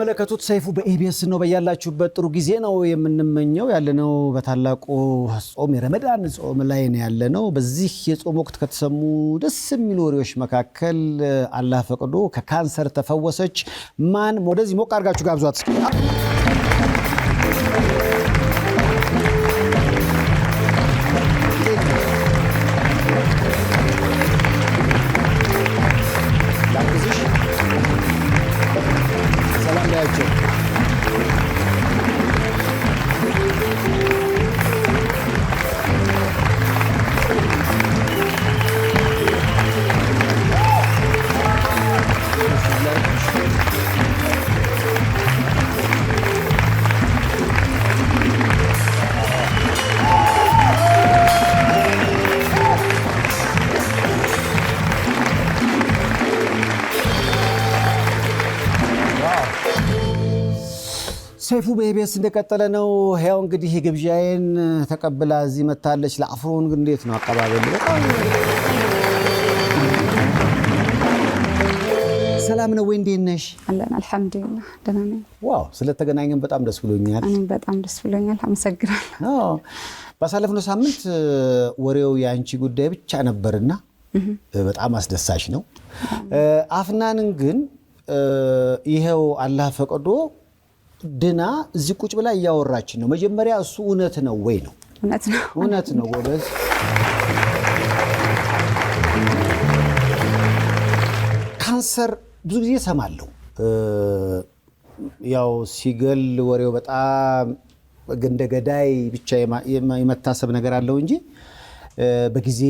የምትመለከቱት ሰይፉ በኢቢኤስ ነው። በያላችሁበት ጥሩ ጊዜ ነው የምንመኘው። ያለነው በታላቁ ጾም የረመዳን ጾም ላይ ነው ያለነው። በዚህ የጾም ወቅት ከተሰሙ ደስ የሚሉ ወሬዎች መካከል አላህ ፈቅዶ ከካንሰር ተፈወሰች። ማን ወደዚህ ሞቅ አድርጋችሁ ጋብዟት እስኪ። ሰይፉ በኢቢኤስ እንደቀጠለ ነው። ያው እንግዲህ ግብዣዬን ተቀብላ እዚህ መታለች። ለአፍሮን ግን እንዴት ነው አቀባበል? ሰላም ነው ወይ? እንዴት ነሽ? አለን አልሐምዱሊላህ ደህና ነኝ። ዋው ስለተገናኘን በጣም ደስ ብሎኛል። እኔም በጣም ደስ ብሎኛል። አመሰግናለሁ። ባሳለፍነው ሳምንት ወሬው የአንቺ ጉዳይ ብቻ ነበርና በጣም አስደሳች ነው። አፍናንን ግን ይሄው አላህ ፈቅዶ ድና እዚህ ቁጭ ብላ እያወራችን ነው። መጀመሪያ እሱ እውነት ነው ወይ ነው? እውነት ነው ወደስ ካንሰር ብዙ ጊዜ ሰማለሁ። ያው ሲገል ወሬው በጣም ገንደገዳይ ብቻ የመታሰብ ነገር አለው እንጂ በጊዜ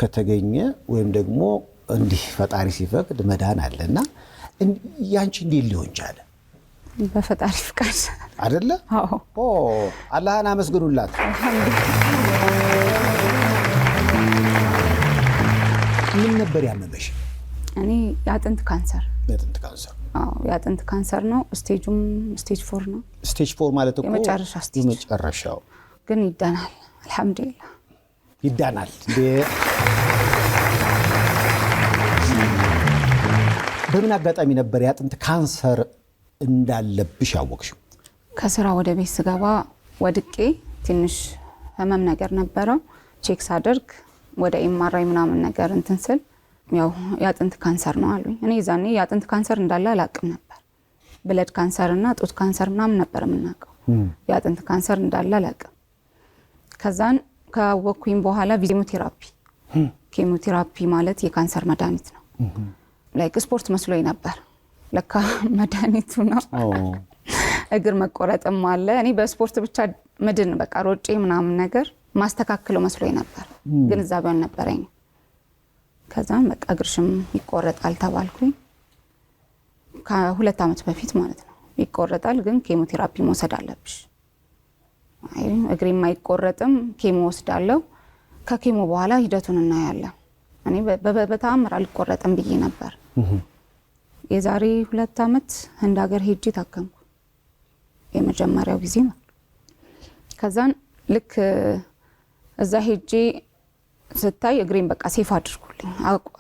ከተገኘ ወይም ደግሞ እንዲህ ፈጣሪ ሲፈቅድ መዳን አለና ያንቺ እንዴት ሊሆን ቻለ? በፈጣሪ ፍቃድ አይደለ? አዎ አላህን አመስግኑላት። ምን ነበር ያመመሽ? እኔ የአጥንት ካንሰር። የአጥንት ካንሰር? አዎ የአጥንት ካንሰር ነው። ስቴጁም ስቴጅ 4 ነው። ስቴጅ 4 ማለት እኮ የመጨረሻ ስቴጅ። የመጨረሻው ግን ይዳናል። አልሐምዱሊላህ ይዳናል። በምን አጋጣሚ ነበር የአጥንት ካንሰር እንዳለብሽ ያወቅሽው? ከስራ ወደ ቤት ስገባ ወድቄ ትንሽ ህመም ነገር ነበረው። ቼክ ሳደርግ ወደ ኤምአርአይ ምናምን ነገር እንትን ስል ያው የአጥንት ካንሰር ነው አሉኝ። እኔ ዛኔ የአጥንት ካንሰር እንዳለ አላውቅም ነበር። ብለድ ካንሰር እና ጡት ካንሰር ምናምን ነበር የምናውቀው። የአጥንት ካንሰር እንዳለ አላውቅም። ከዛን ካወቅኩኝ በኋላ ኬሞቴራፒ ማለት የካንሰር መድኃኒት ነው። ላይክ ስፖርት መስሎኝ ነበር። ለካ መድኃኒቱ ነው። እግር መቆረጥም አለ። እኔ በስፖርት ብቻ ምድን በቃ ሮጬ ምናምን ነገር ማስተካከለው መስሎኝ ነበር። ግን እዛ ቢሆን ነበረኝ። ከዛም በቃ እግርሽም ይቆረጣል ተባልኩኝ። ከ2 ዓመት በፊት ማለት ነው። ይቆረጣል ግን ኬሞቴራፒ መውሰድ አለብሽ። አይ እግሬም አይቆረጥም፣ ኬሞ ወስዳለሁ። ከኬሞ በኋላ ሂደቱን እናያለን። እኔ በጣም አልቆረጥም ብዬ ነበር። የዛሬ 2 ዓመት ህንድ ሀገር ሄጄ ታከምኩ። የመጀመሪያው ጊዜ ነው። ከዛን ልክ እዛ ሄጄ ስታይ እግሬን በቃ ሴፍ አድርጉልኝ፣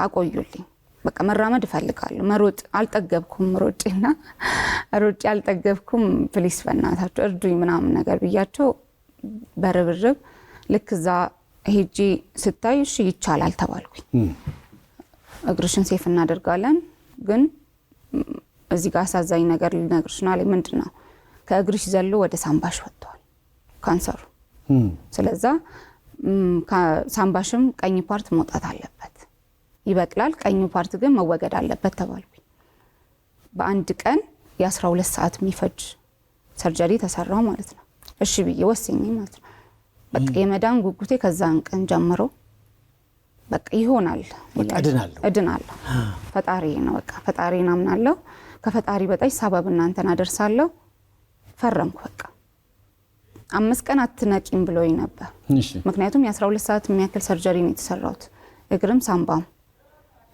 አቆዩልኝ። በቃ መራመድ እፈልጋለሁ። መሮጥ አልጠገብኩም። ሮጬ አልጠገብኩም። ፕሊስ በእናታችሁ እርዱኝ ምናምን ነገር ብያቸው በርብርብ ልክ እዛ ሄጄ ስታይ እሺ ይቻላል ተባልኩኝ። እግርሽን ሴፍ እናደርጋለን ግን እዚህ ጋር አሳዛኝ ነገር ልነግርሽ ነው አለኝ። ምንድነው? ከእግርሽ ዘሎ ወደ ሳምባሽ ወጥቷል ካንሰሩ። ስለዛ ሳምባሽም ቀኝ ፓርት መውጣት አለበት። ይበቅላል፣ ቀኙ ፓርት ግን መወገድ አለበት ተባልኩኝ። በአንድ ቀን የ12 ሰዓት የሚፈጅ ሰርጀሪ ተሰራው ማለት ነው። እሺ ብዬ ወሰኝ ማለት ነው። በቃ የመዳን ጉጉቴ ከዛን ቀን ጀምሮ በቃ ይሆናል እድናለሁ። ፈጣሪ ነው በቃ ፈጣሪን አምናለሁ። ከፈጣሪ በታች ሰበብ እናንተን አደርሳለሁ። ፈረምኩ በቃ 5 ቀን አትነቂም ብሎኝ ነበር። ምክንያቱም የ12 ሰዓት የሚያክል ሰርጀሪ ነው የተሰራው እግርም ሳምባም።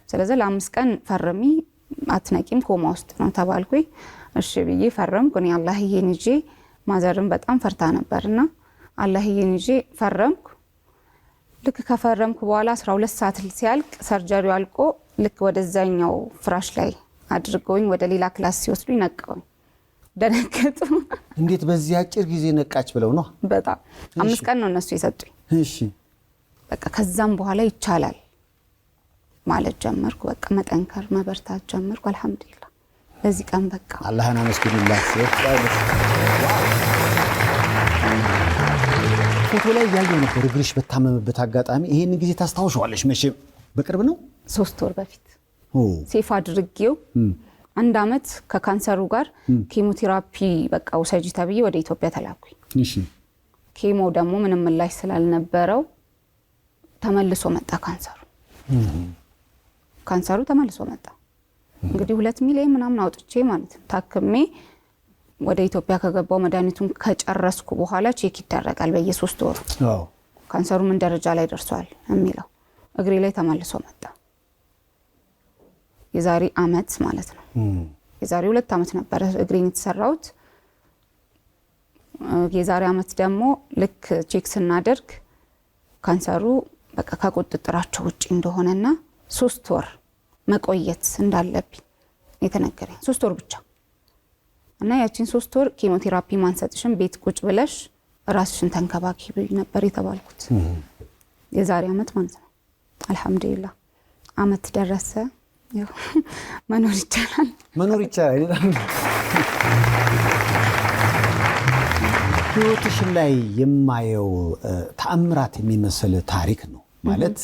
ስለዚህ ለ5 ቀን ፈርሚ አትነቂም ኮማ ውስጥ ነው ተባልኩኝ። እሺ ብዬ ፈረምኩ። እኔ አላህዬን ይዤ ማዘርም በጣም ፈርታ ነበርና አላህዬን ይዤ ፈረምኩ። ልክ ከፈረምኩ በኋላ 12 ሰዓት ሲያልቅ ሰርጀሪው አልቆ ልክ ወደዛኛው ፍራሽ ላይ አድርገውኝ ወደ ሌላ ክላስ ሲወስዱኝ ነቀውኝ። ደነገጡ። እንዴት በዚህ አጭር ጊዜ ነቃች ብለው ነው? በጣም 5 ቀን ነው እነሱ የሰጡኝ። እሺ በቃ ከዛም በኋላ ይቻላል ማለት ጀመርኩ። በቃ መጠንከር መበርታት ጀመርኩ። አልহামዱሊላህ በዚህ ቀን በቃ አላህን አመስግኑላት። ፎቶ ላይ ያየው ነበር እግርሽ በታመመበት አጋጣሚ። ይሄን ጊዜ ታስታውሻለሽ? መቼም በቅርብ ነው 3 ወር በፊት ሴፍ አድርጌው 1 አመት ከካንሰሩ ጋር ኬሞቴራፒ በቃ ውሰጂ ተብዬ ወደ ኢትዮጵያ ተላኩኝ። እሺ ኬሞ ደግሞ ምንም ምላሽ ስላልነበረው ተመልሶ መጣ ካንሰሩ ተመልሶ መጣ። እንግዲህ 2 ሚሊዮን ምናምን አውጥቼ ማለት ነው ታክሜ ወደ ኢትዮጵያ ከገባው መድኃኒቱን ከጨረስኩ በኋላ ቼክ ይደረጋል በየ3 ወሩ ካንሰሩ ምን ደረጃ ላይ ደርሷል የሚለው። እግሬ ላይ ተመልሶ መጣ። የዛሬ አመት ማለት ነው። የዛሬ 2 አመት ነበር እግሬን የተሰራውት። የዛሬ አመት ደግሞ ልክ ቼክ ስናደርግ ካንሰሩ በቃ ከቁጥጥራቸው ውጪ እንደሆነና 3 ወር መቆየት እንዳለብኝ የተነገረኝ 3 ወር ብቻ እና ያቺን 3 ወር ኬሞቴራፒ ማንሰጥሽን ቤት ቁጭ ብለሽ ራስሽን ተንከባከቢ ነበር የተባልኩት። የዛሬ አመት ማለት ነው። አልহামዱሊላህ አመት ደረሰ። ያው መኖር ይቻላል። ህይወትሽ ላይ የማየው ተአምራት የሚመስል ታሪክ ነው ማለት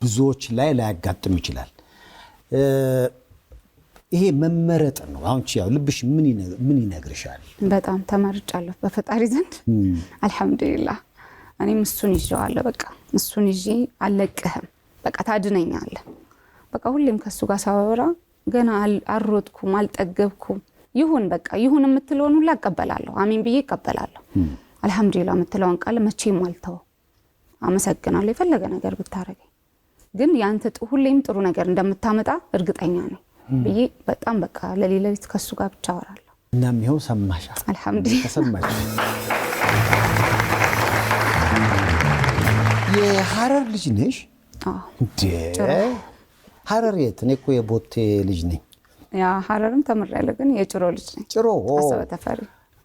ብዙዎች ላይ ላያጋጥም ይችላል። ይሄ መመረጥ ነው። አሁን ያው ልብሽ ምን ይነግርሻል? በጣም ተመርጫለሁ በፈጣሪ ዘንድ አልহামዱሊላህ። እኔም እሱን ይዤዋለሁ። በቃ እሱን ይዤ አልለቅህም። በቃ ታድነኛለህ። በቃ ሁሌም ከሱ ጋር ሳወራ ገና አልሮጥኩም አልጠገብኩም። ይሁን በቃ ይሁን የምትለውን ሁሉ አቀበላለሁ። አሜን ብዬ እቀበላለሁ። አልহামዱሊላህ የምትለውን ቃል መቼም አልተው። አመሰግናለሁ የፈለገ ነገር ብታረገኝ ግን ያንተ ሁሌም ጥሩ ነገር እንደምታመጣ እርግጠኛ ነኝ ብዬ በጣም በቃ ለሌሊት ከሱ ጋር ብቻ አወራለሁ። እናም ይኸው ሰማሻ? አልহামዱሊላህ ተሰማሽ? የሐረር ልጅ ነሽ? ሐረር የት? እኔ እኮ የቦቴ ልጅ ነኝ። ያ ሐረርም ተምሬያለሁ ግን የጭሮ ልጅ ነኝ። ጭሮ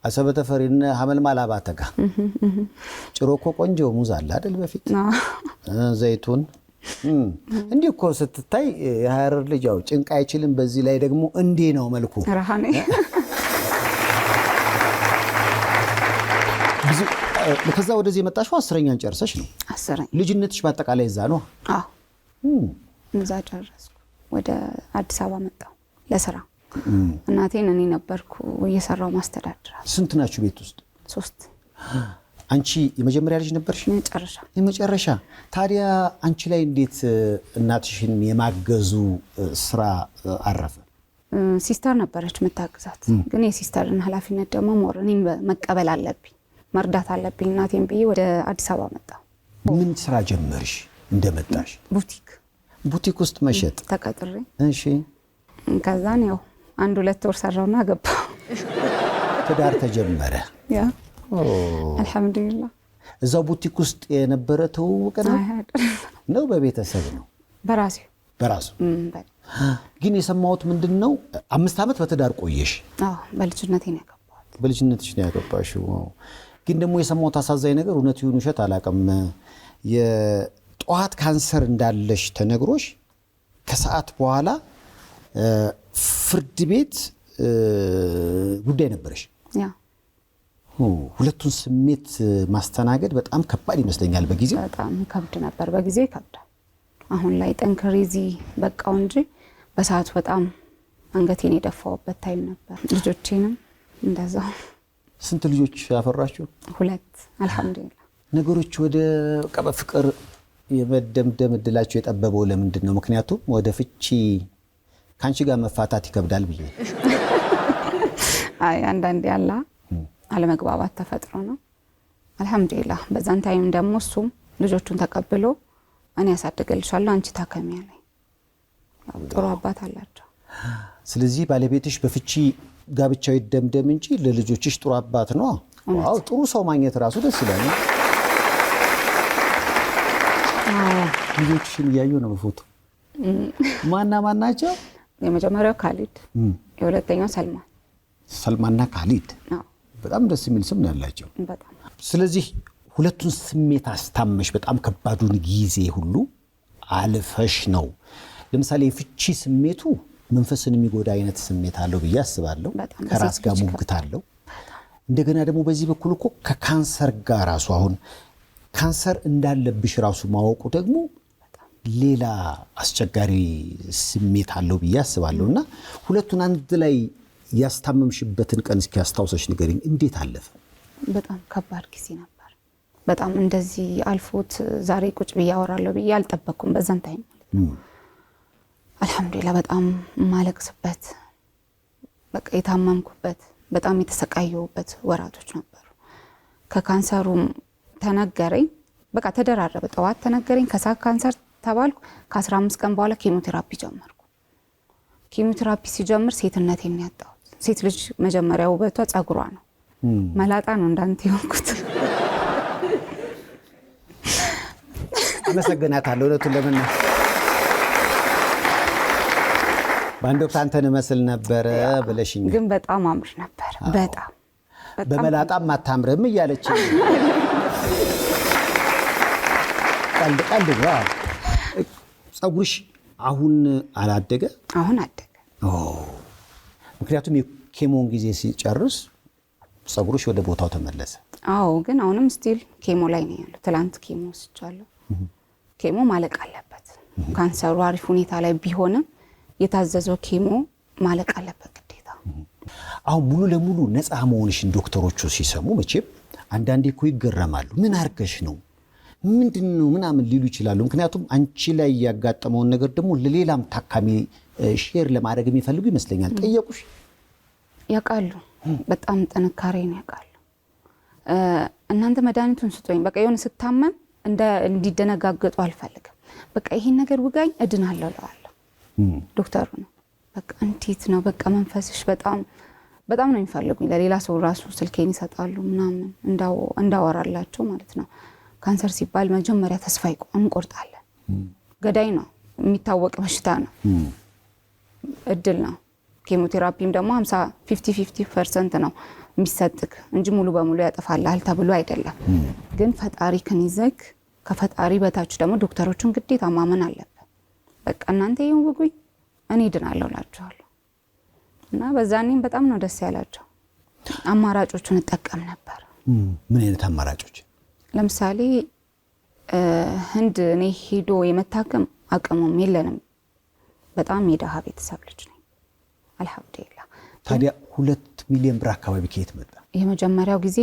አሰበ ተፈሪና ሐመልማል አባተጋ። ጭሮ እኮ ቆንጆ ሙዝ አለ አይደል? በፊት ዘይቱን እንዲህ እኮ ስትታይ የሐረር ልጅ ያው ጭንቅ አይችልም። በዚህ ላይ ደግሞ እንዴ ነው መልኩ ረሃኔ። ከዛ ወደዚህ የመጣሽው 10ኛን ጨርሰሽ ነው? 10ኛ ልጅነትሽ በአጠቃላይ እዛ ነው? አዎ እዛ ጨረስኩ። ወደ አዲስ አበባ መጣሁ ለስራ። እናቴን እኔ ነበርኩ እየሰራው ማስተዳደር። ስንት ናችሁ ቤት ውስጥ? 3። አንቺ የመጀመሪያ ልጅ ነበርሽ? የመጨረሻ። ታዲያ አንቺ ላይ እንዴት እናትሽን የማገዙ ስራ አረፈ? ሲስተር ነበረች መታገዛት። ግን የሲስተርን ኃላፊነት ደግሞ ሞር እኔም መቀበል አለብኝ መርዳት አለብኝ እናቴን ብዬ ወደ አዲስ አበባ መጣሁ። ምን ስራ ጀመርሽ እንደመጣሽ? ቡቲክ ውስጥ መሸጥ ተቀጥሬ። እሺ። ከዛን ያው 1-2 ወር ሰራውና ገባሁ። ትዳር ተጀመረ? ያ አልহামዱሊላህ። እዛው ቡቲክ ውስጥ የነበረ ተውውቅ ነው በቤተሰብ ነው? በራሱ። ግን የሰማሁት ምንድነው 5 አመት በትዳር ቆየሽ? አዎ በልጅነቴ ነው ያገባሁት። በልጅነትሽ ነው ያገባሽው? ግን ደግሞ የሰማሁት አሳዛኝ ነገር እውነት ይሁን ውሸት አላውቅም፣ የጧት ካንሰር እንዳለሽ ተነግሮሽ ከሰዓት በኋላ ፍርድ ቤት ጉዳይ ነበረሽ። ያ ሁለቱን ስሜት ማስተናገድ በጣም ከባድ ይመስለኛል። በጊዜው በጣም ከብድ ነበር። በጊዜው ይከብዳል። አሁን ላይ ጠንክሪዚ በቃው እንጂ በሰዓቱ በጣም አንገቴን የደፋውበት ታይም ነበር። ልጆቼንም እንደዛው። ስንት ልጆች ያፈራችሁ? 2 አልহামዱሊላህ። ነገሮች ወደ ቀበ ፍቅር የመደምደም እድላችሁ የጠበበው ለምንድን ነው? ምክንያቱም ወደ ፍቺ ካንቺ ጋር መፋታት ይከብዳል ብዬ። አይ አንዳንዴ ያላ አለመግባባት ተፈጥሮ ነው። አልহামዱሊላህ በዛን ታይም ደግሞ እሱም ልጆቹን ተቀብሎ እኔ ያሳድገልሻለሁ አንቺ ታከሚ ያለኝ ጥሩ አባት አላቸው። ስለዚህ ባለቤትሽ በፍቺ ጋብቻው ይደምደም እንጂ ለልጆችሽ ጥሩ አባት ነው። ዋው ጥሩ ሰው ማግኘት ራሱ ደስ ይላል። ልጆችሽን እያየሁ ነው በፎቶ። ማና ማን ናቸው? የመጀመሪያው ካሊድ፣ የሁለተኛው ሰልማን። ሰልማና ካሊድ በጣም ደስ የሚል ስም ነው ያላቸው። ስለዚህ ሁለቱን ስሜት አስታመሽ በጣም ከባዱን ጊዜ ሁሉ አልፈሽ ነው። ለምሳሌ የፍቺ ስሜቱ መንፈስን የሚጎዳ አይነት ስሜት አለው ብዬ አስባለሁ። ከራስ ጋር ሙግት አለው። እንደገና ደግሞ በዚህ በኩል እኮ ከካንሰር ጋር ራሱ አሁን ካንሰር እንዳለብሽ ራሱ ማወቁ ደግሞ ሌላ አስቸጋሪ ስሜት አለው ብዬ አስባለሁ። እና ሁለቱን አንድ ላይ ያስታመምሽበትን ቀን እስኪ አስታውሰሽ ንገሪኝ፣ እንዴት አለፈ? በጣም ከባድ ጊዜ ነበር። በጣም እንደዚህ አልፎት ዛሬ ቁጭ ብዬ አወራለሁ ብዬ አልጠበቅኩም። በዛን ታይም አልሐምዱሊላህ በጣም ማለቅስበት፣ በቃ የታመምኩበት፣ በጣም የተሰቃየሁበት ወራቶች ነበሩ። ከካንሰሩ ተነገረኝ፣ በቃ ተደራረበ። ጠዋት ተነገረኝ፣ ከሳት ካንሰር ተባልኩ። ከ15 ቀን በኋላ ኬሞቴራፒ ጀመርኩ። ኬሞቴራፒ ሲጀምር ሴትነቴን ያጣሁት። ሴት ልጅ መጀመሪያ ውበቷ ጸጉሯ ነው። መላጣ ነው እንዳንተ የሆንኩት። አመሰግናታለሁ። እውነቱን ለመናገር በአንድ ወቅት አንተን እመስል ነበረ ብለሽኝ፣ ግን በጣም አምር ነበር። በጣም በመላጣም አታምርም እያለች ቀልድ ነው። ጸጉርሽ አሁን አላደገ? አሁን አደገ። ምክንያቱም የኬሞን ጊዜ ሲጨርስ ጸጉርሽ ወደ ቦታው ተመለሰ። አዎ፣ ግን አሁንም ስቲል ኬሞ ላይ ነው ያለው። ትላንት ኬሞ ወስጃለሁ። ኬሞ ማለቅ አለበት። ካንሰሩ አሪፍ ሁኔታ ላይ ቢሆንም የታዘዘው ኬሞ ማለቅ አለበት ግዴታ። አሁን ሙሉ ለሙሉ ነፃ መሆንሽን ዶክተሮቹ ሲሰሙ መቼም አንዳንዴ እኮ ይገረማሉ። ምን አርገሽ ነው ምንድነው ምናምን ሊሉ ይችላሉ። ምክንያቱም አንቺ ላይ ያጋጠመውን ነገር ደግሞ ለሌላም ታካሚ ሼር ለማድረግ የሚፈልጉ ይመስለኛል። ጠየቁሽ? ያውቃሉ። በጣም ጥንካሬ ነው ያውቃሉ። እናንተ መድኃኒቱን ስጡኝ፣ በቃ የሆነ ስታመም እንዲደነጋገጡ አልፈልግም። በቃ ይሄን ነገር ውጋኝ እድናለሁ እለዋለሁ። ዶክተሩ ነው በቃ እንዴት ነው በቃ መንፈስሽ በጣም በጣም ነው የሚፈልጉኝ። ለሌላ ሰው ራሱ ስልኬን ይሰጣሉ ምናምን እንዳወራላቸው ማለት ነው። ካንሰር ሲባል መጀመሪያ ተስፋ እንቆርጣለን። ገዳይ ነው፣ የሚታወቅ በሽታ ነው፣ እድል ነው። ኬሞቴራፒም ደግሞ 50-50% ነው የሚሰጥክ እንጂ ሙሉ በሙሉ ያጠፋልሃል ተብሎ አይደለም። ግን ፈጣሪ ከኒዘክ ከፈጣሪ በታች ደግሞ ዶክተሮቹን ግዴታ ማመን አለበት። በቃ እናንተ ይሁን ውጉኝ እኔ ድናለሁ እላቸዋለሁ። እና በዛኔም በጣም ነው ደስ ያላቸው። አማራጮቹን እጠቀም ነበር። ምን አይነት አማራጮች? ለምሳሌ ህንድ እኔ ሄዶ የመታከም አቅሙም የለንም። በጣም የደሃ ቤተሰብ ልጅ ነኝ አልሐምዱሊላህ። ታዲያ 2 ሚሊዮን ብር አካባቢ ከየት መጣ? የመጀመሪያው ጊዜ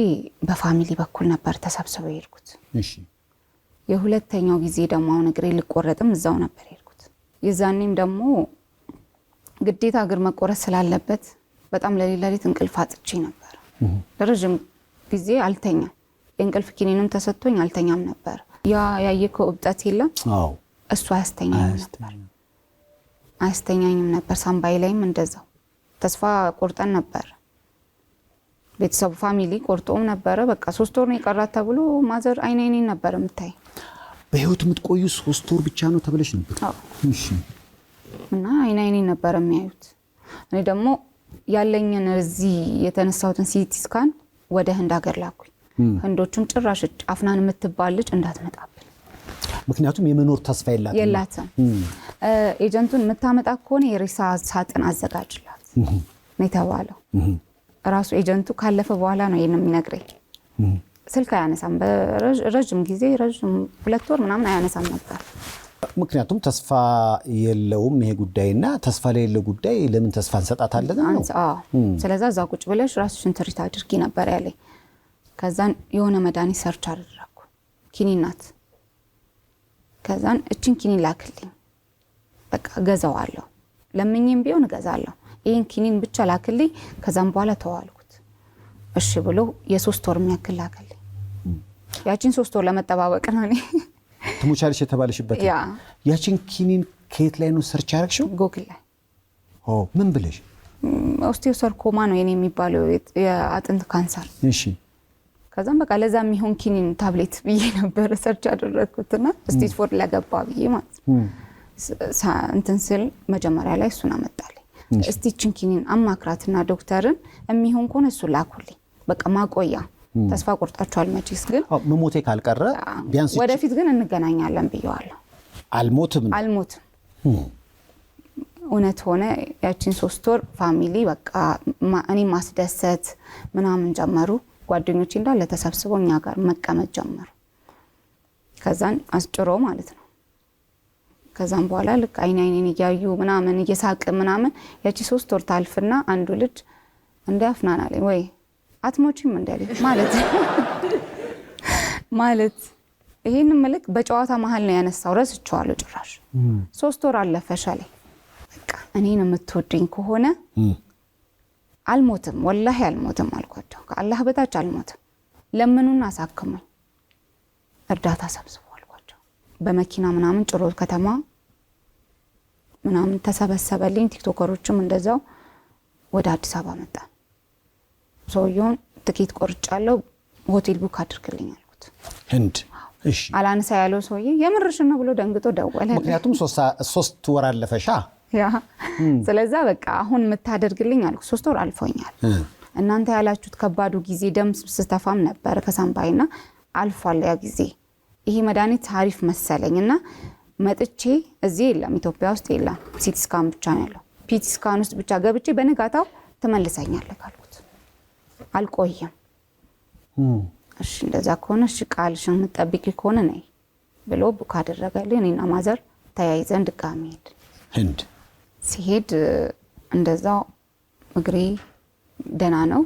በፋሚሊ በኩል ነበር ተሰብስበው የሄድኩት። እሺ። የሁለተኛው ጊዜ ደግሞ አሁን እግሬ ልቆረጥም እዛው ነበር የሄድኩት። የዛኔም ደግሞ ግዴታ እግር መቆረጥ ስላለበት በጣም ለሌሊት እንቅልፍ አጥቼ ነበር። ለረጅም ጊዜ አልተኛም። የእንቅልፍ ኪኒንም ተሰጥቶኝ አልተኛም ነበር። ያ ያየከው እብጠት የለም? አዎ። እሱ አያስተኛኝም ነበር። ሳምባይ ላይም እንደዛው ተስፋ ቆርጠን ነበር። ቤተሰቡ ፋሚሊ ቆርጦም ነበረ። በቃ 3 ወር ነው የቀራት ተብሎ ማዘር አይኔን ነበር የምታይ። በህይወት የምትቆዩ 3 ወር ብቻ ነው ተብለሽ ነበር? አዎ። እሺ። እና አይኔን ነበር የሚያዩት። እኔ ደግሞ ያለኝን እዚህ የተነሳሁትን ሲቲ ስካን ወደ ህንድ ሀገር ላኩኝ። ህንዶቹም ጭራሽ አፍናን የምትባል ልጅ እንዳትመጣብን፣ ምክንያቱም የመኖር ተስፋ የላትም። ኤጀንቱን የምታመጣ ከሆነ የሬሳ ሳጥን አዘጋጅላት ነው የተባለው። ራሱ ኤጀንቱ ካለፈ በኋላ ነው ይሄን የሚነግረኝ። ስልክ አያነሳም። በረጅም ጊዜ 2 ወር ምናምን አያነሳም ነበር። ምክንያቱም ተስፋ የለውም ይሄ ጉዳይና ተስፋ ላይ የለው ጉዳይ ለምን ተስፋ እንሰጣታለን ነው። ስለዚህ እዛ ቁጭ ብለሽ ራስሽን ትሪት አድርጊ ነበር ያለኝ። ከዛን የሆነ መድኃኒት ሰርች አደረኩ። ኪኒን ናት። ከዛን እችን ኪኒን ላክልኝ። በቃ ገዛዋለሁ፣ ለምኝም ቢሆን እገዛለሁ። ይሄን ኪኒን ብቻ ላክልኝ፣ ከዛም በኋላ ተዋልኩት። እሺ ብሎ የ3 ወር የሚያክል ላክልኝ። ያቺን 3 ወር ለመጠባበቅ ነው እኔ ትሙቻለሽ የተባለሽበት። ያቺን ኪኒን ከየት ላይ ነው ሰርች ያደረግሽው? ጎግል ላይ። ምን ብለሽ? ኦስቲዮሳርኮማ ነው የኔ የሚባለው የአጥንት ካንሰር። እሺ። ከዛም በቃ ለዛ የሚሆን ኪኒን ታብሌት ብዬ ነበር ሰርች ያደረኩትና ስቴጅ 4 ለገባ ብዬ ማለት ነው። እንትን ስል መጀመሪያ ላይ እሱን አመጣልኝ። እስቲ ቺንኪኒን አማክራትና ዶክተርን የሚሆን ከሆነ እሱ ላኩልኝ በቃ ማቆያ ተስፋ ቆርጣችኋል መቼስ ግን መሞቴ ካልቀረ ቢያንስ ወደፊት ግን እንገናኛለን ብየዋለሁ አልሞትም እውነት ሆነ ያቺን 3 ወር ፋሚሊ በቃ እኔ ማስደሰት ምናምን ጀመሩ ጓደኞቼ እንዳለ ተሰብስበው እኛ ጋር መቀመጥ ጀመሩ ከዛን አስጭሮ ማለት ነው ከዛን በኋላ ልክ አይኔን እያዩ ምናምን እየሳቅ ምናምን ያቺ 3 ወር ታልፍና አንዱ ልጅ እንዳፍናና ላይ ወይ አትሞቺም እንደልኝ ማለት ይሄን መልክ በጨዋታ መሃል ነው ያነሳው ረስቻለሁ ጭራሽ 3 ወር አለፈሻለ በቃ እኔን የምትወድኝ ከሆነ አልሞትም ወላሂ አልሞትም አልኳቸው ከአላህ በታች አልሞትም ለምኑና አሳክሙኝ እርዳታ ሰብስቡ አልኳቸው በመኪና ምናምን ጭሮ ከተማ ምናምን ተሰበሰበልኝ ቲክቶከሮችም እንደዛው ወደ አዲስ አበባ መጣ ሰውየውን ትኬት ቆርጫለሁ ሆቴል ቡክ አድርግልኝ አልኩት ህንድ እሺ አላንሳ ያለው ሰውዬ የምርሽ ነው ብሎ ደንግጦ ደወለ ምክንያቱም 3 ወር አለፈሻ ያ ስለዛ በቃ አሁን የምታደርግልኝ አልኩ 3 ወር አልፎኛል እናንተ ያላችሁት ከባዱ ጊዜ ደም ስተፋም ነበር ከሳምባይና አልፏል ያ ጊዜ ይሄ መድኃኒት አሪፍ መሰለኝና መጥቼ እዚህ የለም ኢትዮጵያ ውስጥ የለም ሲቲ ስካን ብቻ ነው ያለው ፒቲ ስካን ውስጥ ብቻ ገብቼ በነጋታው ተመልሰኛለህ አልኩት አልቆየም እሺ እንደዛ ከሆነ እሺ ቃልሽን መጠብቂ ከሆነ ነይ ብሎ ቡክ አደረገልኝ እኔና ማዘር ተያይዘን ድጋሚ ሄድ ህንድ ሲሄድ እንደዛው እግሬ ደና ነው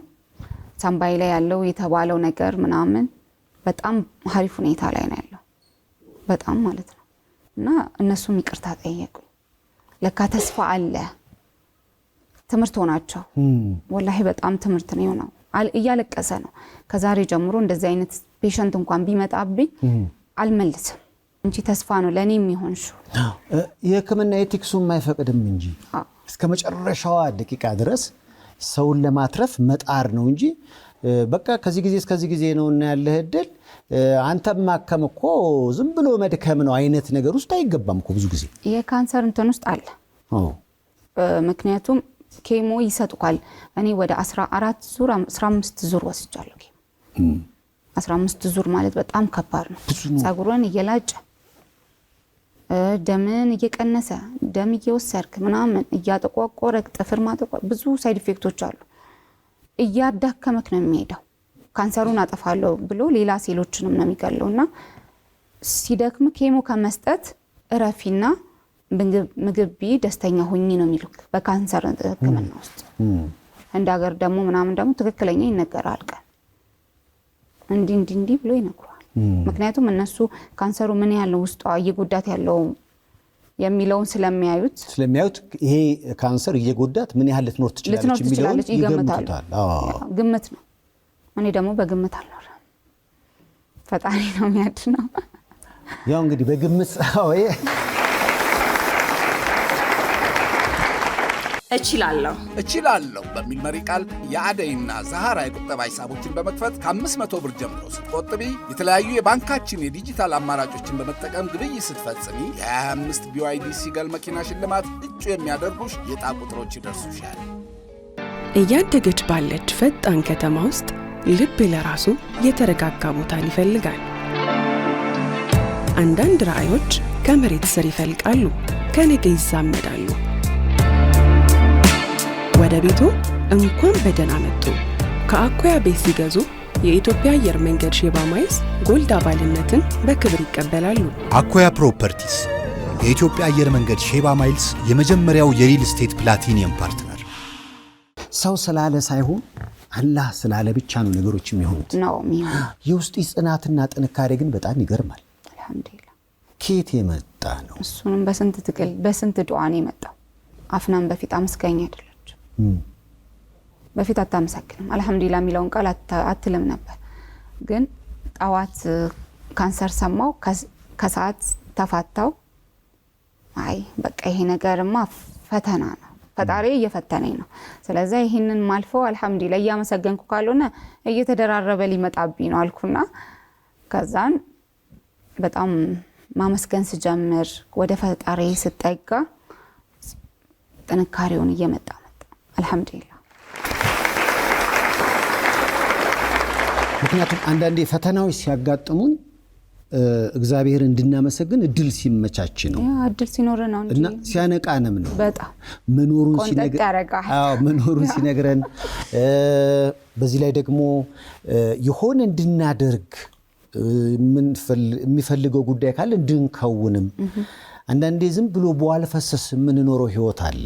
ሳምባይ ላይ ያለው የተባለው ነገር ምናምን በጣም አሪፍ ሁኔታ ላይ ነው ያለው በጣም ማለት ነው እና እነሱም ይቅርታ ጠየቁኝ ለካ ተስፋ አለ ትምርት ሆናቸው ወላሂ በጣም ትምርት ነው እያለቀሰ ነው ከዛሬ ጀምሮ እንደዚህ አይነት ፔሸንት እንኳን ቢመጣብኝ አልመልስም እንጂ ተስፋ ነው ለኔ የሚሆንሽ የህክምና ኤቲክሱ የማይፈቅድም እንጂ እስከ መጨረሻዋ ደቂቃ ድረስ ሰውን ለማትረፍ መጣር ነው እንጂ በቃ ከዚህ ጊዜ እስከዚህ ጊዜ ነው እና ያለ እድል አንተም ማከም እኮ ዝም ብሎ መድከም ነው አይነት ነገር ውስጥ አይገባም እኮ ብዙ ጊዜ የካንሰር እንትን ውስጥ አለ ምክንያቱም ኬሞ ይሰጡካል እኔ ወደ 14 ዙር 15 ዙር ወስጃለሁ ኬሞ 15 ዙር ማለት በጣም ከባድ ነው ጸጉሩን እየላጨ ደምን እየቀነሰ ደም እየወሰርክ ምናምን እያጠቋቆረ ጥፍር ማጠቋ ብዙ ሳይድ ኢፌክቶች አሉ እያዳከመክ ነው የሚሄደው ካንሰሩን አጠፋለሁ ብሎ ሌላ ሴሎችንም ነው የሚገለውና ሲደክም ኬሞ ከመስጠት እረፊና ምግብ ደስተኛ ሆኚ ነው የሚሉክ በካንሰር ህክምና ውስጥ እንደ ሀገር ደግሞ ምናምን ደግሞ ትክክለኛ ይነገራል ቀን እንዲ ብሎ ይነግሯል ምክንያቱም እነሱ ካንሰሩ ምን ያለው ውስጧ እየጎዳት ያለው የሚለውን ስለሚያዩት ይሄ ካንሰር እየጎዳት ምን ያህል ልትኖር ትችላለች የሚለውን ይገምታል ግምት ነው እኔ ደግሞ በግምት አልኖርም ፈጣሪ ነው የሚያድነው ያው እንግዲህ በግምት እችላለሁ በሚል መሪ ቃል የአደይና ዛሃራ የቁጠባ ሂሳቦችን በመክፈት ከ500 ብር ጀምሮ ስትቆጥቢ የተለያዩ የባንካችን የዲጂታል አማራጮችን በመጠቀም ግብይት ስትፈጽሚ የ25 BYD ሲገል መኪና ሽልማት እጩ የሚያደርጉሽ የዕጣ ቁጥሮች ይደርሱሻል። እያደገች ባለች ፈጣን ከተማ ውስጥ ልብ ለራሱ የተረጋጋ ቦታን ይፈልጋል። አንዳንድ ራዕዮች ከመሬት ስር ይፈልቃሉ፣ ከነገ ይዛመዳሉ። ወደ ቤቱ እንኳን በደህና መጡ። ከአኮያ ቤት ሲገዙ የኢትዮጵያ አየር መንገድ ሼባ ማይልስ ጎልድ አባልነትን በክብር ይቀበላሉ። አኮያ ፕሮፐርቲስ የኢትዮጵያ አየር መንገድ ሼባ ማይልስ የመጀመሪያው የሪል ስቴት ፕላቲኒየም ፓርትነር። ሰው ስላለ ሳይሆን አላህ ስላለ ብቻ ነው ነገሮች የሚሆኑት ነው የሚሆነው። የውስጥ ጽናትና ጥንካሬ ግን በጣም ይገርማል። አልহামዱሊላህ ከየት የመጣ ነው? እሱንም በስንት ትግል በስንት ዱዓ ነው የመጣው። አፍናን በፊት አመስጋኝ አይደለች። በፊት አታመሰግንም አልহামዱሊላህ የሚለውን ቃል አትልም ነበር። ግን ጣዋት ካንሰር ሰማው ከሰዓት ተፋታው። አይ በቃ ይሄ ነገርማ ፈተና ነው፣ ፈጣሪ እየፈተነኝ ነው። ስለዚህ ይሄንን ማልፈው አልহামዱሊላህ እያመሰገንኩ ካልሆነ እየተደራረበ ሊመጣብኝ ነው አልኩና ከዛን በጣም ማመስገን ስጀምር ወደ ፈጣሪ ስጠጋ ጥንካሬውን እየመጣ አልহামዱሊላህ። ምክንያቱም አንዳንዴ ፈተናዎች ሲያጋጥሙን እግዚአብሔር እንድናመሰግን እድል ሲመቻች ነው። እድል ሲኖር ነው እንጂ እና ሲያነቃንም ነው። በጣም መኖሩን ሲነግረን በዚህ ላይ ደግሞ የሆነ እንድናደርግ የሚፈልገው ጉዳይ ካለ እንድንከውንም አንዳንዴ ዝም ብሎ በዋለ ፈሰስ የምንኖረው ህይወት አለ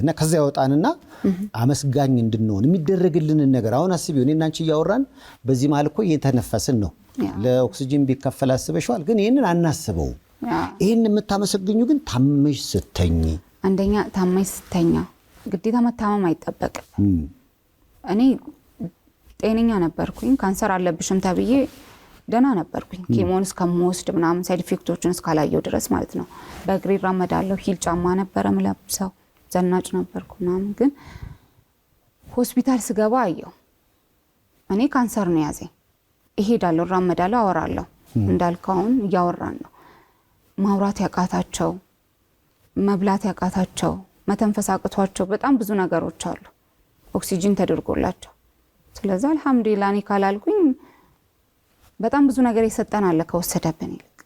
እና ከዛ ያወጣንና አመስጋኝ እንድንሆን የሚደረግልንን ነገር አሁን አስቢው። እኔና አንቺ እያወራን በዚህ መሃል እኮ እየተነፈስን ነው። ለኦክሲጅን ቢከፈል አስበሽዋል? ግን ይሄንን አናስበው። ይሄን የምታመሰግኙ ግን ታመሽ ስተኝ፣ አንደኛ ታመሽ ስተኛ ግዴታ መታመም አይጠበቅም። እኔ ጤነኛ ነበርኩኝ። ካንሰር አለብሽም ተብዬ ደና ነበርኩኝ። ኬሞን እስከምወስድ ምናምን ሳይድ ኢፌክቶችን እስካላየው ድረስ ማለት ነው። በእግሬ እራመዳለሁ። ሂል ጫማ ነበረ ምለብሰው፣ ዘናጭ ነበርኩ ምናምን። ግን ሆስፒታል ስገባ አየው እኔ ካንሰር ነው ያዘኝ። እሄዳለሁ፣ እራመዳለሁ፣ አወራለሁ። እንዳልከውን እያወራን ነው። ማውራት ያቃታቸው፣ መብላት ያቃታቸው፣ መተንፈስ አቅቷቸው በጣም ብዙ ነገሮች አሉ ኦክሲጅን ተደርጎላቸው። ስለዚህ አልহামዱሊላህ እኔ ካላልኩኝ በጣም ብዙ ነገር ይሰጠናል ከወሰደብን ይልቅ።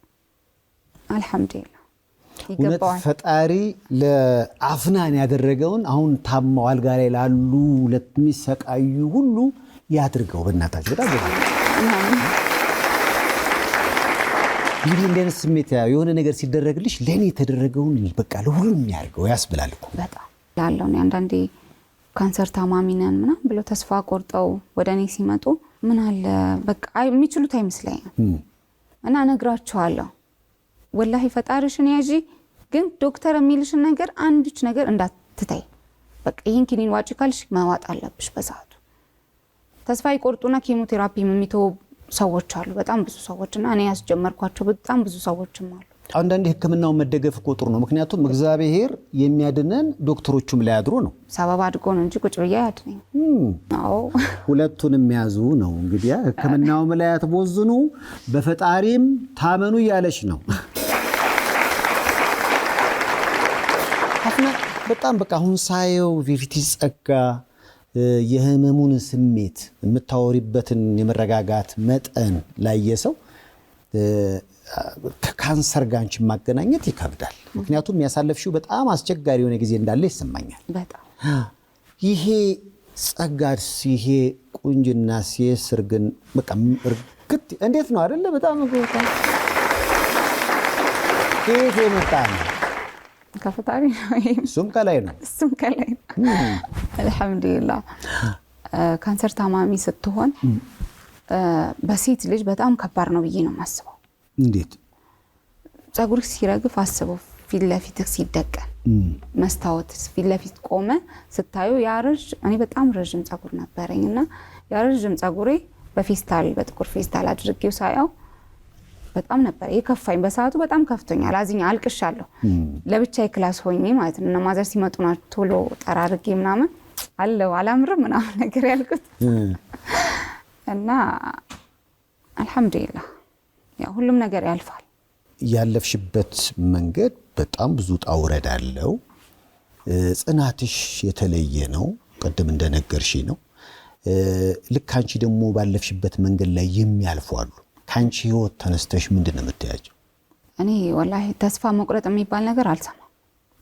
አልহামዱሊላህ ይገባዋል። ፈጣሪ ለአፍናን ያደረገውን አሁን ታማው አልጋ ላይ ላሉ ለሚሰቃዩ ሁሉ ያድርገው። በእናታችሁ በጣም እንግዲህ እንደዚህ ስሜት የሆነ ነገር ሲደረግልሽ ለኔ የተደረገውን በቃ ለሁሉም ያርገው ያስብላል እኮ በጣም ላለው ነው። አንዳንዴ ካንሰር ታማሚ ነን ምናምን ብለው ተስፋ ቆርጠው ወደኔ ሲመጡ ምን አለ በቃ የሚችሉት አይመስለኝም እና ነግራቸዋለሁ። ወላሂ ፈጣሪሽን ያጂ፣ ግን ዶክተር የሚልሽን ነገር አንድች ነገር እንዳትታይ። በቃ ይሄን ኪኒን ዋጪ ካልሽ ማዋጥ አለብሽ በሰዓቱ። ተስፋ ይቆርጡና ኬሞቴራፒ የሚተው ሰዎች አሉ፣ በጣም ብዙ ሰዎች እና እኔ ያስጀመርኳቸው በጣም ብዙ ሰዎችም አሉ። አንዳንዴ ህክምናው መደገፍ ቁጥሩ ነው። ምክንያቱም እግዚአብሔር የሚያድነን ዶክተሮቹም ላይ አድሮ ነው። ሰበብ አድርጎ ነው እንጂ ቁጭ ብዬ ያድነኝ። አዎ ሁለቱንም የሚያዙ ነው። እንግዲህ ህክምናውም ላይ አትቦዝኑ፣ በፈጣሪም ታመኑ እያለች ነው። በጣም በቃ አሁን ሳየው ቪቪቲ ጸጋ የህመሙን ስሜት የምታወሪበትን የመረጋጋት መጠን ላይ የሰው ከካንሰር ጋር አንቺ ማገናኘት ይከብዳል። ምክንያቱም ያሳለፍሽው በጣም አስቸጋሪ የሆነ ጊዜ እንዳለ ይሰማኛል። በጣም ይሄ ጸጋስ ይሄ ቁንጅና ሲስር ግን በቃ እርግጥ እንዴት ነው አይደለ? በጣም ከየት የመጣ ነው? ከፈጣሪ ነው። እሱም ከላይ ነው። አልহামዱሊላህ። ካንሰር ታማሚ ስትሆን በሴት ልጅ በጣም ከባድ ነው ብዬ ነው የማስበው። እንዴት? ጸጉር ሲረግፍ አስበው፣ ፊት ለፊት ሲደቀን መስታወት ፊት ለፊት ቆመ ስታዩ ያረጅ። እኔ በጣም ረጅም ጸጉር ነበረኝና ያረጅም ጸጉሬ በፌስታል በጥቁር ፌስታል አድርጌው ሳያው በጣም ነበር የከፋኝ። በሰዓቱ በጣም ከፍቶኛል፣ አዝኛ አልቅሻለሁ። ለብቻዬ ክላስ ሆኜ ማለት ነው። እና ማዘር ሲመጡ ነው ቶሎ ጠራርጌ ምናምን አለው አላምርም ምናምን ነገር ያልኩት እና አልহামዱሊላህ ያው ሁሉም ነገር ያልፋል። ያለፍሽበት መንገድ በጣም ብዙ ጣውረድ አለው። ጽናትሽ የተለየ ነው። ቀደም እንደነገርሽ ነው። ልክ አንቺ ደግሞ ባለፍሽበት መንገድ ላይ የሚያልፉ አሉ። ካንቺ ህይወት ተነስተሽ ምንድነው የምትያቸው? እኔ ወላሂ ተስፋ መቁረጥ የሚባል ነገር አልሰማም።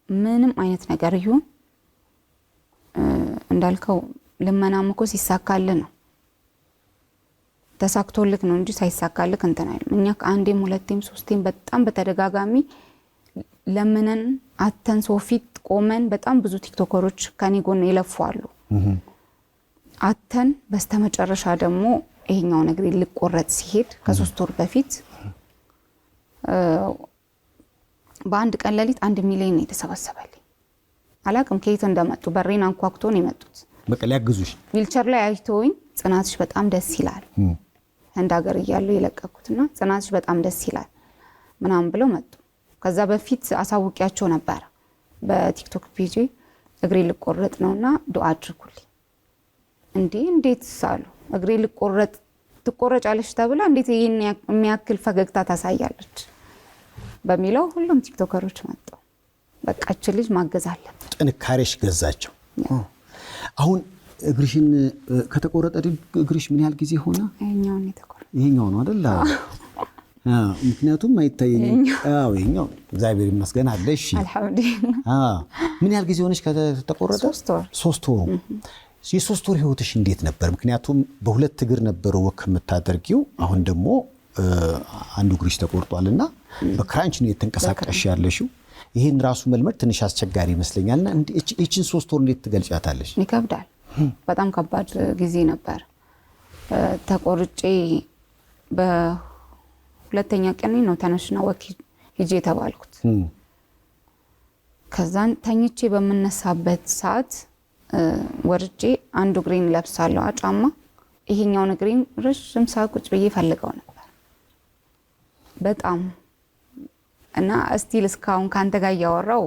ምንም አይነት ነገር ይሁን እንዳልከው ልመናም እኮ ሲሳካልህ ነው፣ ተሳክቶልክ ነው እንጂ ሳይሳካልክ እንትን አይልም። እኛ ከአንዴም ሁለቴም ሶስቴም በጣም በተደጋጋሚ ለምነን አተን ሶፊት ቆመን በጣም ብዙ ቲክቶከሮች ከኔ ጎን ይለፋሉ። አተን በስተመጨረሻ ደግሞ ይሄኛው ነገር ሊቆረጥ ሲሄድ ከ3 ወር በፊት በአንድ ቀን ለሊት 1 ሚሊዮን የተሰበሰበልኝ። አላቅም ከየት እንደመጡ በሬን አንኳኩቶ ነው የመጡት። በቃ ሊያግዙሽ ዊልቸር ላይ አይተውኝ ጽናትሽ በጣም ደስ ይላል፣ ህንድ ሀገር እያለሁ የለቀኩትና ጽናትሽ በጣም ደስ ይላል ምናምን ብለው መጡ። ከዛ በፊት አሳውቂያቸው ነበር በቲክቶክ ፔጅ እግሬ ልቆረጥ ነውና ዱአ አድርጉልኝ። እንዴት ሳሉ እግሬ ልቆረጥ ትቆረጫለሽ ተብላ እንዴት ይሄን የሚያክል ፈገግታ ታሳያለች በሚለው ሁሉም ቲክቶከሮች መጡ። በቃ እቺ ልጅ ማገዝ አለበት። ጥንካሬሽ ገዛቸው። አሁን እግርሽን ከተቆረጠ እግርሽ ምን ያህል ጊዜ ሆነ? ይሄኛው ነው አይደል? ምክንያቱም አይታየኝም። ይሄኛው እግዚአብሔር ይመስገን አለ። እሺ አልሐምዱሊላህ። ምን ያህል ጊዜ ሆነሽ ከተቆረጠ? 3 ወር። የ3 ወር ህይወትሽ እንዴት ነበር? ምክንያቱም በሁለት እግር ነበር ወክ የምታደርጊው፣ አሁን ደግሞ አንዱ እግርሽ ተቆርጧልና በክራንች ነው የተንቀሳቀስሽ ያለሽው። ይሄን ራሱ መልመድ ትንሽ አስቸጋሪ ይመስለኛልና እቺን 3 ወር እንዴት ትገልጫታለሽ? ይከብዳል። በጣም ከባድ ጊዜ ነበር። ተቆርጬ በሁለተኛ ቀን ነው ተነሽና ወክ ሂጄ ተባልኩት። ከዛን ተኝቼ በመነሳበት ሰዓት ወርጄ አንዱ እግሬን ለብሳለሁ ጫማ፣ ይሄኛውን እግሬን ረጅም ሰዓት ቁጭ ብዬ ፈልገው ነበር በጣም እና እስቲል እስካሁን ካንተ ጋር ያወራው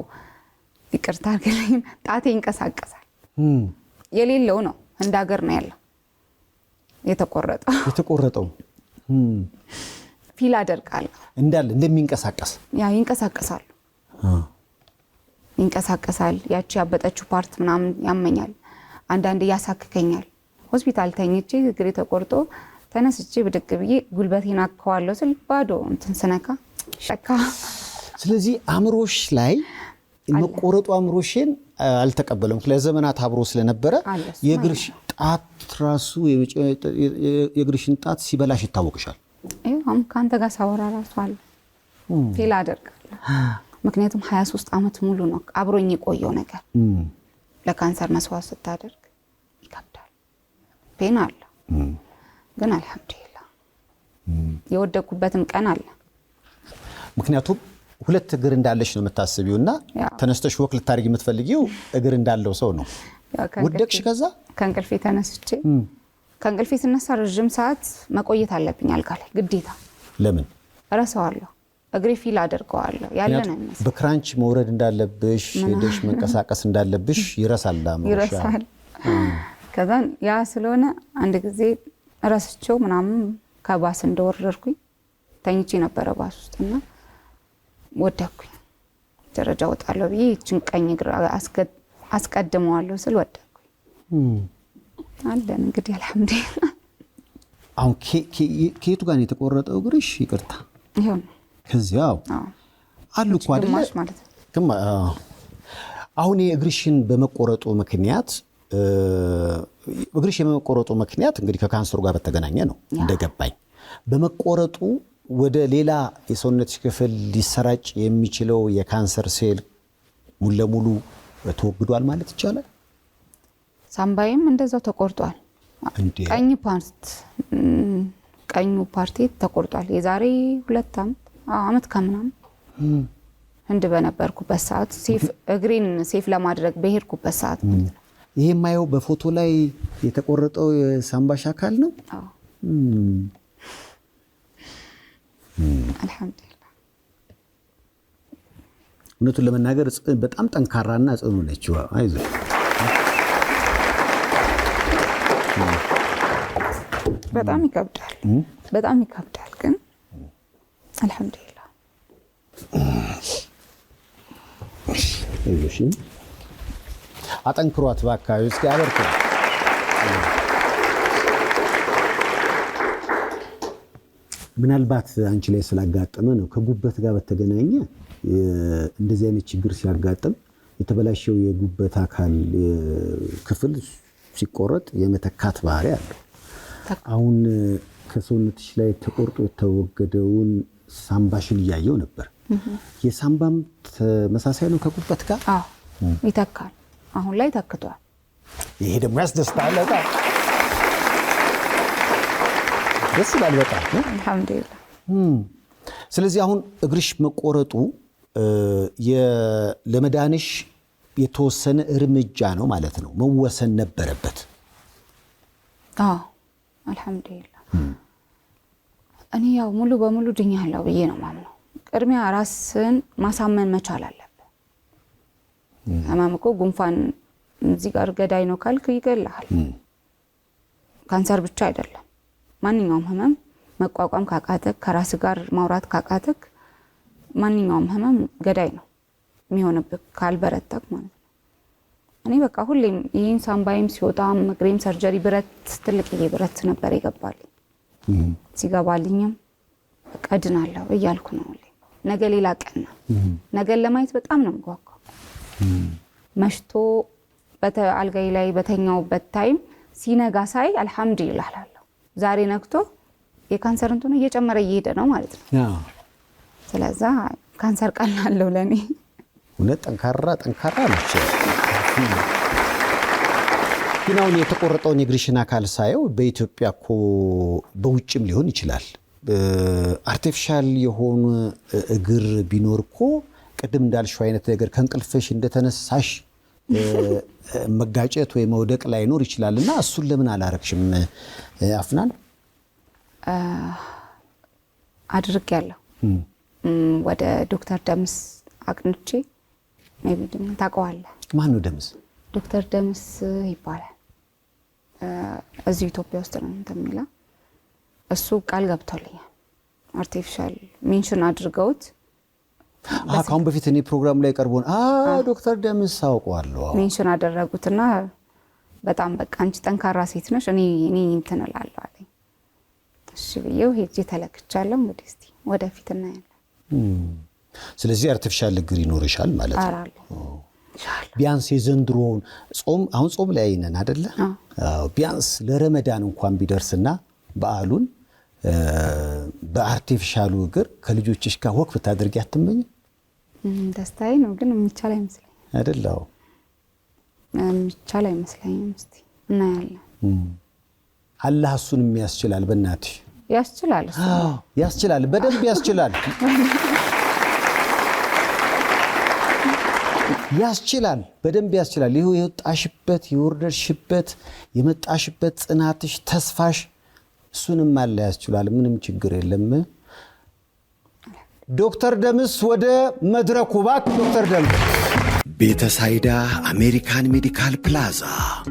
ይቅርታ ግን ጣቴ ይንቀሳቀሳል። የሌለው ነው እንደ ሀገር ነው ያለው የተቆረጠው ፊል አደርጋለሁ እንዳለ እንደሚንቀሳቀስ ይንቀሳቀሳል። ያቺ ያበጠችው ፓርት ምናምን ያመኛል፣ አንዳንዴ ያሳክከኛል። ሆስፒታል ተኝቼ እግሬ ተቆርጦ ተነስቼ ብድቅ ብዬ ጉልበቴን አከዋለሁ ስል ባዶ እንትን ስነካ ሸካ። ስለዚህ አእምሮሽ ላይ መቆረጡ አእምሮሽን አልተቀበለም። ለዘመናት አብሮ ስለነበረ የእግርሽ ጣት ራሱ የእግርሽን ጣት ሲበላሽ ይታወቅሻል። አሁን ካንተ ጋር ሳወራ ራሱ አለ ፊል አደርጋለሁ። ምክንያቱም 23 ዓመት ሙሉ ነው አብሮኝ የቆየው ነገር። ለካንሰር መስዋዕት ስታደርግ ይከብዳል፣ ፔን አለ። ግን አልሐምዱሊላህ የወደኩበትም ቀን አለ። ምክንያቱም 2 እግር እንዳለሽ ነው የምታስቢውና ተነስተሽ ወክ ልታደርጊ የምትፈልጊው እግር እንዳለው ሰው ነው። ወደቅሽ። ከዛ ከእንቅልፌ ተነስቼ ከእንቅልፌ ስነሳ ረጅም ሰዓት መቆየት አለብኝ አልጋ ላይ ግዴታ። ለምን? እረሳዋለሁ፣ እግሬ ፊል አደርገዋለሁ ያለ ነው የሚመስለው። በክራንች መውረድ እንዳለብሽ ሄደሽ መንቀሳቀስ እንዳለብሽ ይረሳል። ከዛ ያ ስለሆነ አንድ ጊዜ ረስቼው ምናምን ከባስ እንደወረድኩኝ ተኝቼ ነበረ ባስ ውስጥና ወደኩኝ። ደረጃ ወጣለሁ ብዬ እችን ቀኝ እግር አስቀድመዋለሁ ስል ወደኩኝ። አለን እንግዲህ አልሐምዱሊላህ። አሁን ከየቱ ጋር ነው የተቆረጠው እግርሽ? ይቅርታ ይሄው ከዚያው አሉ እኮ አይደል ማለት ነው። አሁን የእግርሽን በመቆረጡ ምክንያት እግርሽ የመቆረጡ ምክንያት እንግዲህ ከካንሰሩ ጋር በተገናኘ ነው እንደገባኝ። በመቆረጡ ወደ ሌላ የሰውነትሽ ክፍል ሊሰራጭ የሚችለው የካንሰር ሴል ሙሉ ለሙሉ ተወግዷል ማለት ይቻላል? ሳምባዬም እንደዛው ተቆርጧል። ቀኙ ፓርቲ ተቆርጧል። የዛሬ 2 ዓመት ከምናምን ህንድ በነበርኩበት ሰዓት እግሬን ሴፍ ለማድረግ በሄድኩበት ሰዓት ማለት ነው። ይሄ የማየው በፎቶ ላይ የተቆረጠው የሳምባሽ አካል ነው። አልሐምዱሊላህ። እውነቱን ለመናገር በጣም ጠንካራና ጽኑ ነች። አይዞሽ። በጣም ይከብዳል ግን አልሐምዱሊላህ። አይዞሽ፣ አጠንክሯት በአካባቢ እስኪ አበርቱ። ምናልባት አንቺ ላይ ስላጋጠመ ነው ከጉበት ጋር በተገናኘ እንደዚህ አይነት ችግር ሲያጋጥም የተበላሸው የጉበት አካል ክፍል ሲቆረጥ የመተካት ባህሪ አለው። አሁን ከሰውነትሽ ላይ ተቆርጦ የተወገደውን ሳምባሽን እያየው ነበር። የሳምባም ተመሳሳይ ነው ከጉበት ጋር? አዎ ይተካል። አሁን ላይ ተክቷል። ይሄ ደግሞ ያስደስታል። በጣም ደስ ይላል። በጣም አልሐምዱሊላህ። ስለዚህ አሁን እግርሽ መቆረጡ ለመዳንሽ የተወሰነ እርምጃ ነው ማለት ነው፣ መወሰን ነበረበት። አዎ አልሐምዱሊላህ። እኔ ያው ሙሉ በሙሉ ድኛለሁ ብዬ ነው ማምነው። ቅድሚያ ራስን ማሳመን መቻል አለብህ። ህመም እኮ ጉንፋን እዚህ ጋር ገዳይ ነው ካልክ ይገላል። ካንሰር ብቻ አይደለም፣ ማንኛውም ህመም መቋቋም ካቃተክ፣ ከራስ ጋር ማውራት ካቃተክ ማንኛውም ህመም ገዳይ ነው የሚሆንብህ ካልበረታክ ማለት ነው። እኔ በቃ ሁሌም ይሄን ሳምባይም ሲወጣም እግሬም ሰርጀሪ ብረት ትልቅ ብረት ነበር ይገባል ሲገባልኝም በቃ ድናለሁ እያልኩ ነው ነገ ሌላ ቀን ነው ነገ ለማየት በጣም ነው የምጓጓው መሽቶ በአልጋይ ላይ በተኛውበት ታይም ሲነጋ ሳይ አልহামዱሊላህ አላለሁ ዛሬ ነክቶ የካንሰር እንትኑ እየጨመረ እየሄደ ነው ማለት ነው ስለዛ ካንሰር ቀላለው ለኔ እውነት ጠንካራ ነች ግን አሁን የተቆረጠውን የእግርሽን አካል ሳየው በኢትዮጵያ እኮ በውጭም ሊሆን ይችላል አርቲፊሻል የሆኑ እግር ቢኖር እኮ ቅድም እንዳልሽው አይነት ነገር ከእንቅልፍሽ እንደተነሳሽ መጋጨት ወይ መውደቅ ላይኖር ይችላልና እሱን ለምን አላረክሽም አፍናን አድርጌያለሁ ወደ ዶክተር ደምስ አቅንቼ ሜቢ ታውቀዋለህ ማን ነው ደምስ ዶክተር ደምስ ይባላል እዚህ ኢትዮጵያ ውስጥ ነው እንደሚላ እሱ ቃል ገብቶልኛል አርቲፊሻል ሜንሽን አድርገውት ካሁን በፊት እኔ ፕሮግራም ላይ ቀርቦን ዶክተር ደምስ አውቀዋለሁ ሜንሽን አደረጉትና በጣም በቃ አንቺ ጠንካራ ሴት ነሽ እኔ እንትን እላለሁ አለኝ እሺ ብዬው ሄጄ ተለክቻለሁ እንግዲህ እስቲ ወደፊት እናያለን ስለዚህ አርቲፊሻል እግር ይኖርሻል ማለት ነው አራለሁ ቢያንስ የዘንድሮውን ጾም አሁን ጾም ላይ ነን አይደለ ቢያንስ ለረመዳን እንኳን ቢደርስና በዓሉን በአርቲፊሻሉ እግር ከልጆችሽ ጋር ወክ ብታደርጊ አትመኝ ደስታዬ ነው ግን የሚቻል አይመስለኝም አይደለም የሚቻል አይመስለኝም እስቲ እናያለን አላህ እሱን የሚያስችላል በእናትሽ ያስችላል በደንብ ያስችላል ይሄው የወጣሽበት የወርደሽበት የመጣሽበት ጽናትሽ ተስፋሽ እሱንም አለ ያስችላል ምንም ችግር የለም ዶክተር ደምስ ወደ መድረኩ ባክ ዶክተር ደምስ ቤተሳይዳ አሜሪካን ሜዲካል ፕላዛ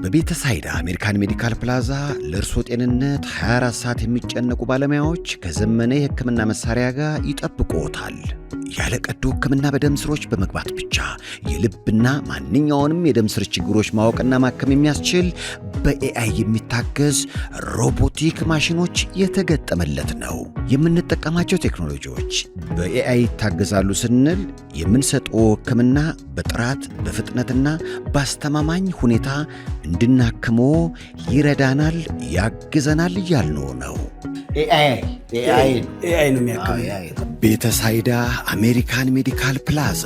በቤተሳይዳ አሜሪካን ሜዲካል ፕላዛ ለእርሶ ጤንነት 24 ሰዓት የሚጨነቁ ባለሙያዎች ከዘመነ የሕክምና መሳሪያ ጋር ይጠብቁዎታል ያለ ቀዶ ሕክምና በደም ስሮች በመግባት ብቻ የልብና ማንኛውንም የደም ስር ችግሮች ማወቅና ማከም የሚያስችል በኤአይ የሚታገዝ ሮቦቲክ ማሽኖች የተገጠመለት ነው የምንጠቀማቸው ቴክኖሎጂዎች በኤአይ ይታገዛሉ ስንል የምንሰጠው ሕክምና በጥራት በፍጥነትና በአስተማማኝ ሁኔታ እንድናክሞ ይረዳናል ያግዘናል እያልነው ነው ኤአይ ነው የሚያክመው ቤተሳይዳ አሜሪካን ሜዲካል ፕላዛ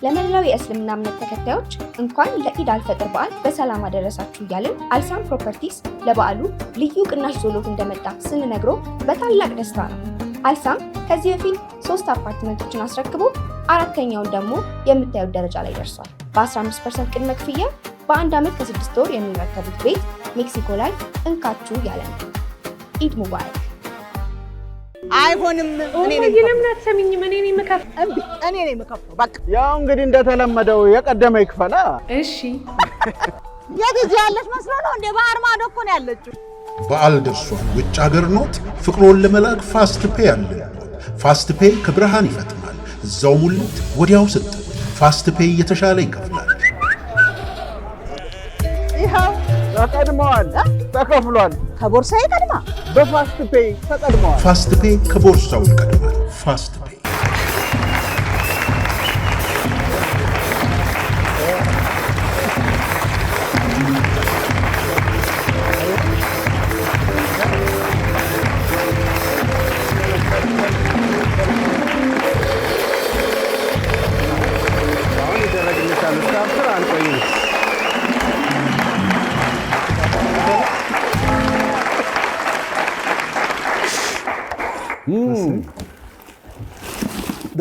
ለመላው የእስልምና እምነት ተከታዮች እንኳን ለኢድ አልፈጥር በዓል በሰላም አደረሳችሁ እያልን አልሳም ፕሮፐርቲስ ለበዓሉ ልዩ ቅናሽ ዞሎት እንደመጣ ስንነግሮ በታላቅ ደስታ ነው አልሳም ከዚህ በፊት 3 አፓርትመንቶችን አስረክቦ አራተኛውን ደግሞ የምታዩት ደረጃ ላይ ደርሷል በ15% ቅድመ ክፍያ በአንድ ዓመት ከ6 ወር የሚረከቡት ቤት ሜክሲኮ ላይ እንካችሁ ያለን ኢድ ሙባረክ አይሆንም እኔ ነኝ ለምን አትሰሚኝም እኔ ነኝ መከፈው በቃ ያው እንግዲህ እንደተለመደው የቀደመ ይክፈላ እሺ የት ያለሽ መስሎ ነው እንደ ባህር ማዶ እኮ ነው ያለችው በዓል ደርሷል ውጭ ሀገር ኖት ፍቅሮን ለመላክ ፋስት ፔይ አለ ፋስት ፔይ ከብርሃን ይፈጥናል እዛው ሙሉት ወዲያው ሰጥ ፋስት ፔይ የተሻለ ይከፍላል ይሄው ተቀድመዋል ተከፍሏል ከቦርሳዬ ቀድማ በፋስት ፔይ ተቀድመዋል ፋስት ፔይ ከቦርሳው ይቀድማል ፋስት ፔይ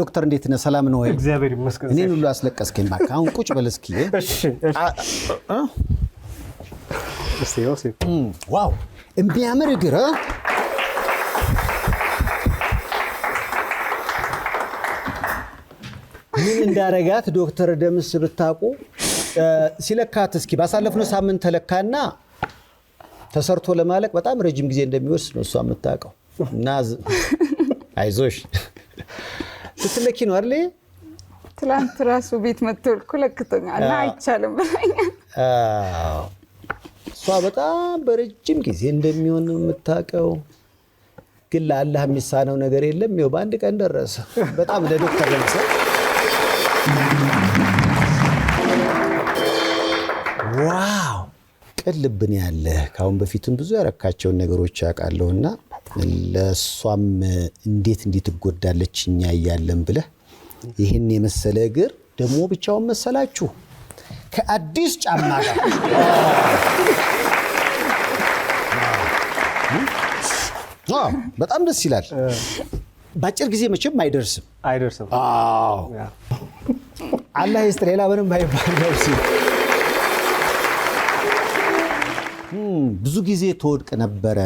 ዶክተር እንዴት ነህ ሰላም ነው ወይ እግዚአብሔር ይመስገን እኔን ሁሉ አስለቀስከኝ ባካ አሁን ቁጭ በል እስኪ እሺ ዋው የሚያምር እግር ምን እንዳረጋት ዶክተር ደምስ ብታውቁ ሲለካት እስኪ ባሳለፍነው ሳምንት ተለካና ተሰርቶ ለማለቅ በጣም ረጅም ጊዜ እንደሚወስድ ነው እሷ የምታውቀው እና አይዞሽ ስትለኪ ነው አይደል? ትላንት ራሱ ቤት መጥቶ ለክቶኛል እና አይቻልም ብለኛል። እሷ በጣም በረጅም ጊዜ እንደሚሆን የምታውቀው ግን ለአላህ የሚሳነው ነገር የለም። ይኸው በአንድ ቀን ደረሰ። በጣም ለዶክተር ለምሳሌ ዋው ቅን ልብን ያለህ ካሁን በፊትም ብዙ ያረካቸውን ነገሮች ያውቃለሁና ለሷም እንዴት ትጎዳለች እኛ እያለን ብለህ ይህን የመሰለ እግር ደግሞ ብቻውን መሰላችሁ ከአዲስ ጫማ ጋር በጣም ደስ ይላል። ባጭር ጊዜ መቼም አይደርስም። አዎ አላህ ይስጥ። ሌላ ምንም ባይባል ነው። ብዙ ጊዜ ተወድቅ ነበረ።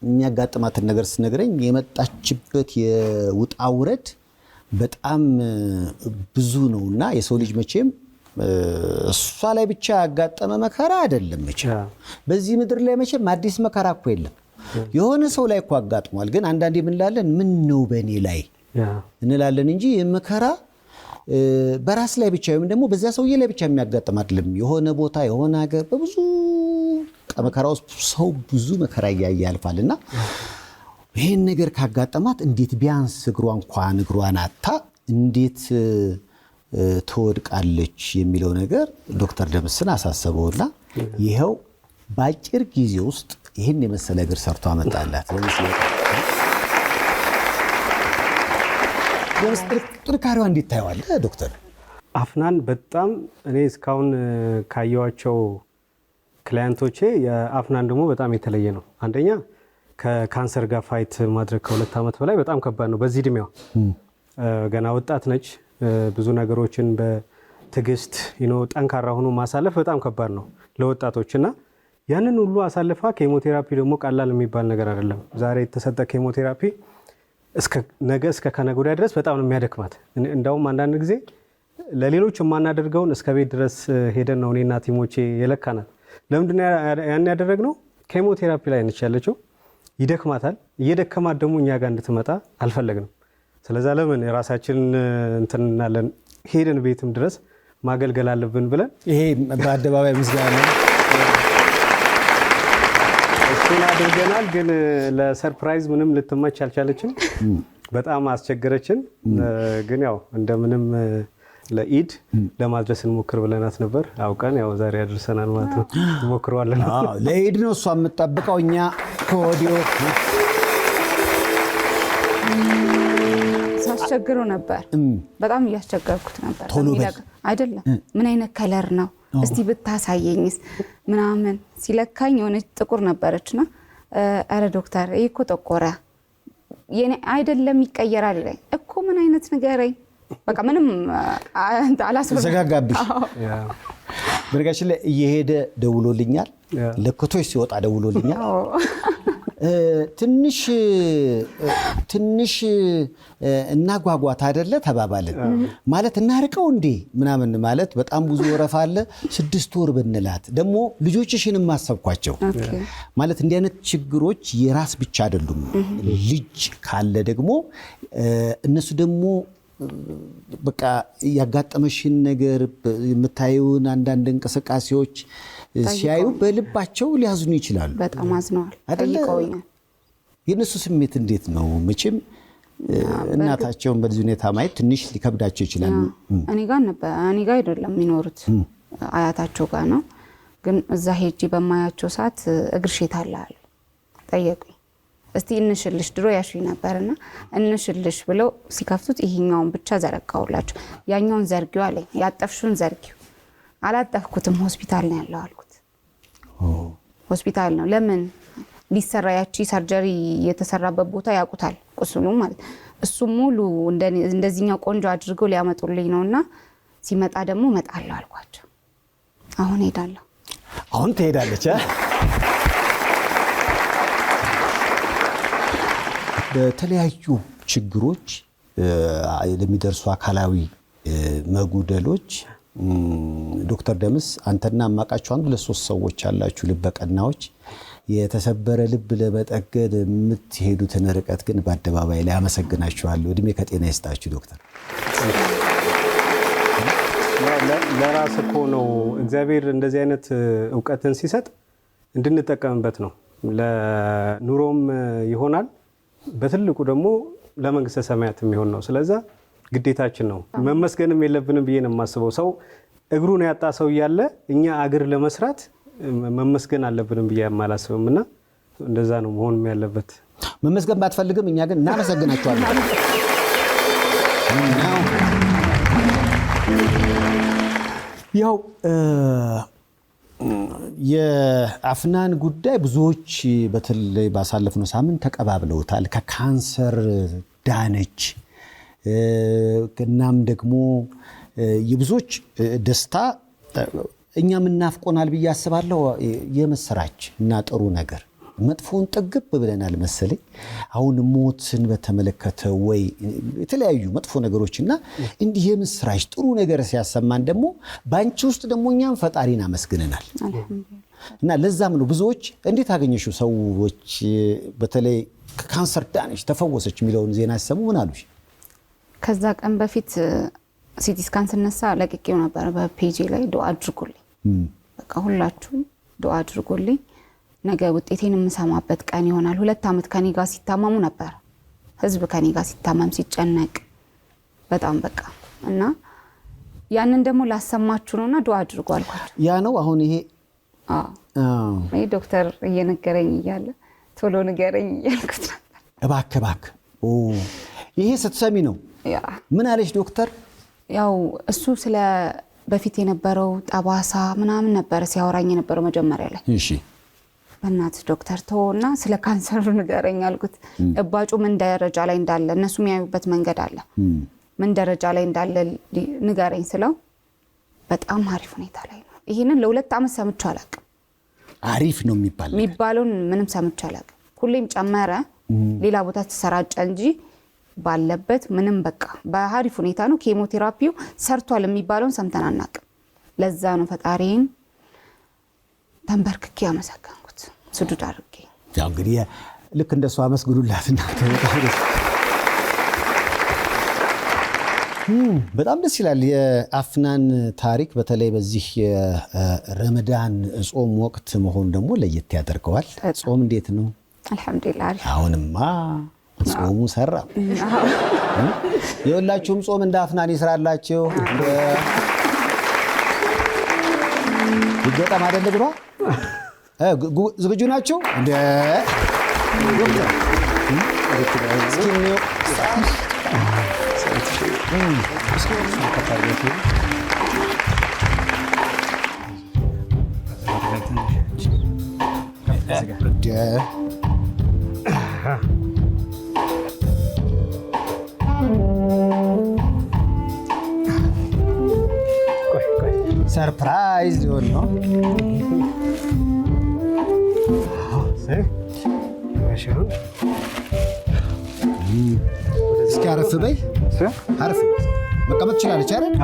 የሚያጋጥማትን ነገር ስነግረኝ የመጣችበት የውጣ ውረድ በጣም ብዙ ነውና የሰው ልጅ መቼም እሷ ላይ ብቻ ያጋጠመ መከራ አይደለም። መቼም በዚህ ምድር ላይ መቼም አዲስ መከራ እኮ የለም። የሆነ ሰው ላይ እኮ አጋጥሟል። ግን አንዳንዴ ምን እንላለን? ምን ነው በእኔ ላይ እንላለን እንጂ መከራ በራስ ላይ ብቻ ወይም ደግሞ በዛ ሰውዬ ላይ ብቻ የሚያጋጥም አይደለም። የሆነ ቦታ የሆነ ሀገር በብዙ መከራ ውስጥ ሰው ብዙ መከራ ያያልፋልና ይሄን ነገር ካጋጠማት እንዴት ቢያንስ እግሯን አታ እንዴት ትወድቃለች የሚለው ነገር ዶክተር ደምስን አሳሰበውና ይሄው ባጭር ጊዜ ውስጥ ይሄን የመሰለ እግር ሰርቶ አመጣላት። ጥንካሬዋ እንዴት ታየዋለህ ዶክተር? አፍናን በጣም እኔ እስካሁን ካየኋቸው ክላይንቶቼ የአፍናን ደግሞ በጣም የተለየ ነው። አንደኛ ከካንሰር ጋር ፋይት ማድረግ ከ2 ዓመት በላይ በጣም ከባድ ነው። በዚህ እድሜዋ ገና ወጣት ነች። ብዙ ነገሮችን በትዕግስት ጠንካራ ሆኖ ማሳለፍ በጣም ከባድ ነው ለወጣቶችና ያንን ሁሉ አሳልፋ ኬሞቴራፒ ደግሞ ቀላል የሚባል ነገር አይደለም። ዛሬ የተሰጠ ኬሞቴራፒ ነገ እስከ ከነገ ወዲያ ድረስ በጣም ነው የሚያደክማት። እንደውም አንዳንድ ጊዜ ለሌሎች የማናደርገውን እስከ ቤት ድረስ ሄደን ነው እኔና ቲሞቼ የለካናት። ለምንድን ያን ያደረግነው? ኬሞቴራፒ ላይ ነች ያለችው፣ ይደክማታል። እየደከማት ደግሞ እኛ ጋር እንድትመጣ አልፈለግንም። ስለዛ ለምን የራሳችን እንትናለን ሄደን ቤትም ድረስ ማገልገል አለብን ብለን ይሄ በአደባባይ ምስጋና እሱን አድርገናል። ግን ለሰርፕራይዝ ምንም ልትመች አልቻለችም። በጣም አስቸገረችን። ግን ያው እንደምንም ለኢድ ለማድረስ እንሞክር ብለናት ነበር። አውቀን ያው ዛሬ አድርሰናል ማለት ነው። እንሞክረዋለን። ለኢድ ነው እሷ የምትጠብቀው፣ እኛ ከወዲሁ ሳስቸግረው ነበር። በጣም እያስቸገርኩት ነበር። አይደለም ምን አይነት ከለር ነው እስቲ ብታሳየኝስ ምናምን ሲለካኝ የሆነች ጥቁር ነበረችና አረ ዶክተር ይሄ እኮ ጠቆረ የኔ አይደለም ይቀየራል ይለኝ እኮ ምን አይነት ንገረኝ። በቃ ምንም ዘጋጋብሽ። በነገራችን ላይ እየሄደ ደውሎልኛል፣ ለክቶች ሲወጣ ደውሎልኛል። ትንሽ እናጓጓት አይደለ ተባባልን። ማለት እናርቀው እንዴ ምናምን ማለት በጣም ብዙ ወረፋ አለ። 6 ወር ብንላት ደግሞ ልጆችሽንም ማሰብኳቸው ማለት እንዲህ አይነት ችግሮች የራስ ብቻ አይደሉም። ልጅ ካለ ደግሞ እነሱ ደግሞ በቃ ያጋጠመሽን ነገር የምታዩን አንዳንድ እንቅስቃሴዎች ሲያዩ በልባቸው ሊያዝኑ ይችላሉ። በጣም አዝነዋል፣ ጠይቀውኛል። የነሱ ስሜት እንዴት ነው? መቼም እናታቸውን በዚህ ሁኔታ ማየት ትንሽ ሊከብዳቸው ይችላል። እኔ ጋር አይደለም የሚኖሩት አያታቸው ጋር ነው። ግን እዛ ሄጂ በማያቸው ሰዓት እግርሽ የታላል ጠየቁኝ። እስቲ እንሽልሽ ድሮ ያሹኝ ነበርና እንሽልሽ ብለው ሲከፍቱት ይሄኛውን ብቻ ዘረጋውላቸው። ያኛውን ዘርጊው አለኝ። ያጠፍሹን ዘርጊው። አላጠፍኩትም፣ ሆስፒታል ነው ያለው አልኩት። ሆስፒታል ነው ለምን ሊሰራ ያቺ ሰርጀሪ የተሰራበት ቦታ ያውቁታል፣ ቁስሉ ማለት እሱ ሙሉ እንደዚህኛው ቆንጆ አድርገው ሊያመጡልኝ ነውና ሲመጣ ደግሞ እመጣለሁ አልኳቸው። አሁን ሄዳለሁ። አሁን ትሄዳለች። በተለያዩ ችግሮች ለሚደርሱ አካላዊ መጉደሎች ዶክተር ደምስ አንተና አማቃቸው 1-2 ሰዎች አላችሁ ልበቀናዎች። የተሰበረ ልብ ለመጠገን የምትሄዱትን ርቀት ግን በአደባባይ ላይ አመሰግናችኋለሁ። እድሜ ከጤና ይስጣችሁ ዶክተር። ለራስ እኮ ነው እግዚአብሔር እንደዚህ አይነት እውቀትን ሲሰጥ እንድንጠቀምበት ነው። ለኑሮም ይሆናል፣ በትልቁ ደግሞ ለመንግስተ ሰማያት የሚሆን ነው። ስለዛ ግዴታችን ነው። መመስገንም የለብንም ብዬ ነው የማስበው። ሰው እግሩን ያጣ ሰው እያለ እኛ አገር ለመስራት መመስገን አለብንም ብዬ የማላስብም እና እንደዛ ነው መሆን ያለበት። መመስገን ባትፈልግም እኛ ግን እናመሰግናቸዋለን። ያው የአፍናን ጉዳይ ብዙዎች በተለይ ባሳለፍነው ሳምንት ተቀባብለውታል። ከካንሰር ዳነች። እናም ደግሞ የብዙዎች ደስታ እኛም እናፍቆናል ብዬ አስባለሁ። የምስራች እና ጥሩ ነገር መጥፎን ጥግብ ብለናል መሰለኝ። አሁን ሞትን በተመለከተ ወይ የተለያዩ መጥፎ ነገሮችና እንዲህ የምስራች ጥሩ ነገር ሲያሰማን ደግሞ ባንቺ ውስጥ ደግሞ እኛም ፈጣሪን አመስግነናል እና ለዛም ነው ብዙዎች እንዴት አገኘሽው ሰዎች በተለይ ካንሰር ዳነች ተፈወሰች የሚለውን ዜና ሲሰሙ ምን አሉሽ? ከዛ ቀን በፊት ሲቲ ስካን ስነሳ ለቅቄው ነበር በፔጂ ላይ ዱአ አድርጉልኝ። በቃ ሁላችሁም ዱአ አድርጉልኝ፣ ነገ ውጤቴን የምሰማበት ቀን ይሆናል። 2 ዓመት ከኔ ጋር ሲታመሙ ነበር። ህዝብ ከኔ ጋር ሲታመም ሲጨነቅ በጣም በቃ እና ያንን ደግሞ ላሰማችሁ ነውና ዱአ አድርጉ አልኳቸው። ያ ነው አሁን ይሄ ይሄ ዶክተር እየነገረኝ እያለ ቶሎ ንገረኝ እያልኩት ነበር። እባክህ ይሄ ስትሰሚ ነው ምን አለሽ ዶክተር? ያው እሱ ስለ በፊት የነበረው ጠባሳ ምናምን ነበር ሲያወራኝ የነበረው መጀመሪያ ላይ። እሺ በእናት ዶክተር ተውና ስለ ካንሰሩ ንገረኝ አልኩት። እባጩ ምን ደረጃ ላይ እንዳለ እነሱ የሚያዩበት መንገድ አለ፣ ምን ደረጃ ላይ እንዳለ ንገረኝ ስለው በጣም አሪፍ ሁኔታ ላይ ነው። ይሄንን ለ2 ዓመት ሰምቼው አላውቅም። አሪፍ ነው የሚባለውን ምንም ሰምቼው አላውቅም። ሁሌም ጨመረ ሌላ ቦታ ተሰራጨ እንጂ ባለበት ምንም በቃ በአሪፍ ሁኔታ ነው። ኬሞቴራፒው ሰርቷል የሚባለውን ሰምተን አናውቅም። ለዛ ነው ፈጣሪን ተንበርክኬ አመሰገንኩት ስጁድ አድርጌ። ያው እንግዲህ ልክ እንደሱ አመስግኑላትና በጣም ደስ ይላል። የአፍናን ታሪክ በተለይ በዚህ የረመዳን ጾም ወቅት መሆኑ ደግሞ ለየት ያደርገዋል። ጾም እንዴት ነው? አልহামዱሊላህ አሪፍ። አሁንማ ጾሙ ሰራ። የሁላችሁም ጾም እንደ አፍናን ይስራላችሁ። ይገጠም አይደል ግባ ዝግጁ ናቸው እንደ ሰርፕራይዝ ሊሆን ነው። እስኪ አረፍ በይ። አረፍ መቀመጥ ትችላለች አይደል?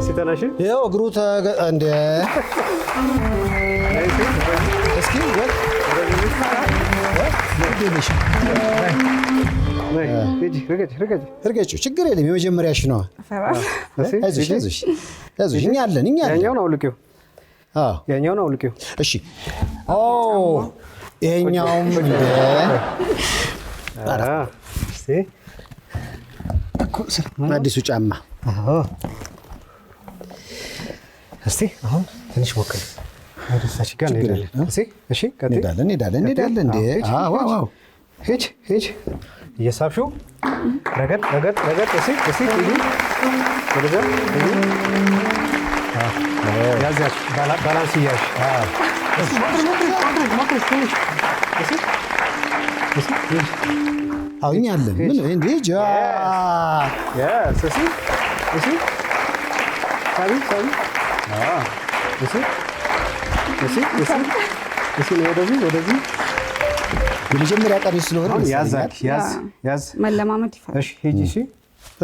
ሲተናሽ ይኸው እግሩ እንደ እስኪ እርገጭው ችግር የለም። የመጀመሪያሽ ነዋ። አይዞሽ እኛ አለን። ያኛውን አውልቂው። ያኛውን አውልቂው። እሺ ይሄኛውም አዲሱ ጫማ እስቲ አሁን ትንሽ ሞክር። ወደሳች ጋር እንሄዳለን። እንዴ ሂጅ እየሳብሽው ረገጥ እስቲ ወደዛ ያዛች ባላንስ እያልሽ እኛ አለን። ምን እንዴ ወደዚህ የመጀመሪያ ቀን ስለሆነ ያዝ መለማመድ ይፈልጋል። ሂጂ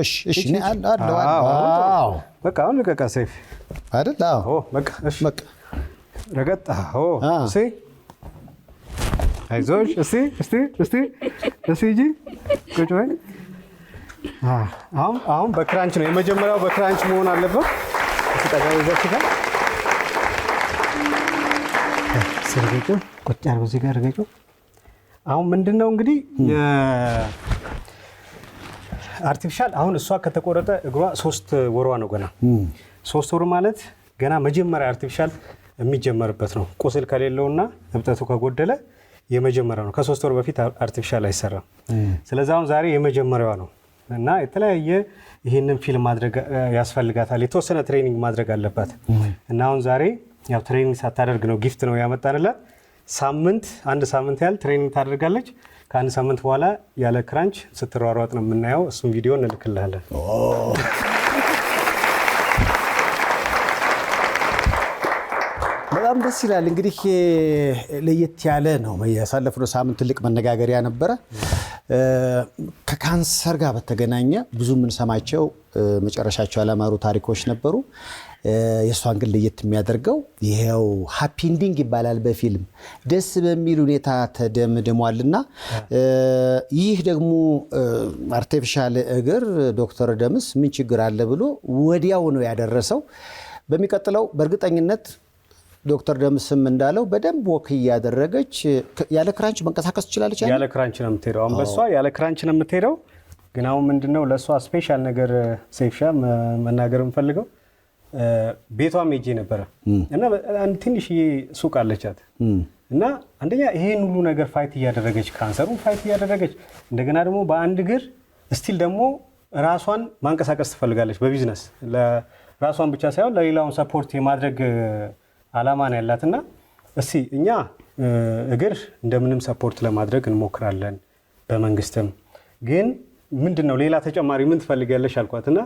እሺ እኔ አለው በቃ አሁን ልቀቃ ሰይፍ አይደል? አዎ በቃ እሺ በቃ ረገጣ እሺ አይዞሽ እስቲ ሂጂ ቁጭ በይ። አሁን በክራንች ነው የመጀመሪያው፣ በክራንች መሆን አለበት። እስቲ ጠጋ ይዘሽ ጋር ሰርገጩ ቁጭ አድርጎ እዚህ ጋር ረገጩ። አሁን ምንድነው እንግዲህ አርቲፊሻል አሁን እሷ ከተቆረጠ እግሯ 3 ወሯ ነው ገና 3 ወር ማለት ገና መጀመሪያ አርቲፊሻል የሚጀመርበት ነው። ቁስል ከሌለውና እብጠቱ ከጎደለ የመጀመሪያው ነው። ከ3 ወር በፊት አርቲፊሻል አይሰራም። ስለዚህ አሁን ዛሬ የመጀመሪያዋ ነው እና የተለያየ ይህንን ፊልም ማድረግ ያስፈልጋታል። የተወሰነ ትሬኒንግ ማድረግ አለባት እና አሁን ዛሬ ያው ትሬኒንግ ሳታደርግ ነው ጊፍት ነው ያመጣንላት። አንድ ሳምንት ያህል ትሬኒንግ ታደርጋለች። ከአንድ ሳምንት በኋላ ያለ ክራንች ስትሯሯጥ ነው የምናየው። እሱን ቪዲዮ እንልክልሃለን። በጣም ደስ ይላል። እንግዲህ ለየት ያለ ነው። ያሳለፍነው ሳምንት ትልቅ መነጋገሪያ ነበረ። ከካንሰር ጋር በተገናኘ ብዙ የምንሰማቸው መጨረሻቸው ያላማሩ ታሪኮች ነበሩ። የእሷን ግን ለየት የሚያደርገው ይሄው ሃፒ ኢንዲንግ ይባላል። በፊልም ደስ በሚል ሁኔታ ተደምድሟልና ይህ ደግሞ አርቲፊሻል እግር ዶክተር ደምስ ምን ችግር አለ ብሎ ወዲያው ነው ያደረሰው። በሚቀጥለው በእርግጠኝነት ዶክተር ደምስም እንዳለው በደንብ ወክ እያደረገች ያለ ክራንች መንቀሳቀስ ትችላለች። ያለ ክራንች ነው የምትሄደው። አሁን በሷ ያለ ክራንች ነው የምትሄደው። ግን አሁን ምንድነው ለሷ ስፔሻል ነገር ሴፍሻ መናገር የምፈልገው ቤቷም ሄጄ ነበረ እና አንድ ትንሽዬ ሱቅ አለቻት እና አንደኛ ይሄን ሁሉ ነገር ፋይት እያደረገች ካንሰሩን ፋይት እያደረገች እንደገና ደግሞ በአንድ እግር ስቲል ደግሞ ራሷን ማንቀሳቀስ ትፈልጋለች። በቢዝነስ ለራሷን ብቻ ሳይሆን ለሌላውን ሰፖርት የማድረግ አላማ ነው ያላትና እስቲ እኛ እግር እንደምንም ሰፖርት ለማድረግ እንሞክራለን። በመንግስትም ግን ምንድነው ሌላ ተጨማሪ ምን ትፈልጋለሽ አልኳትና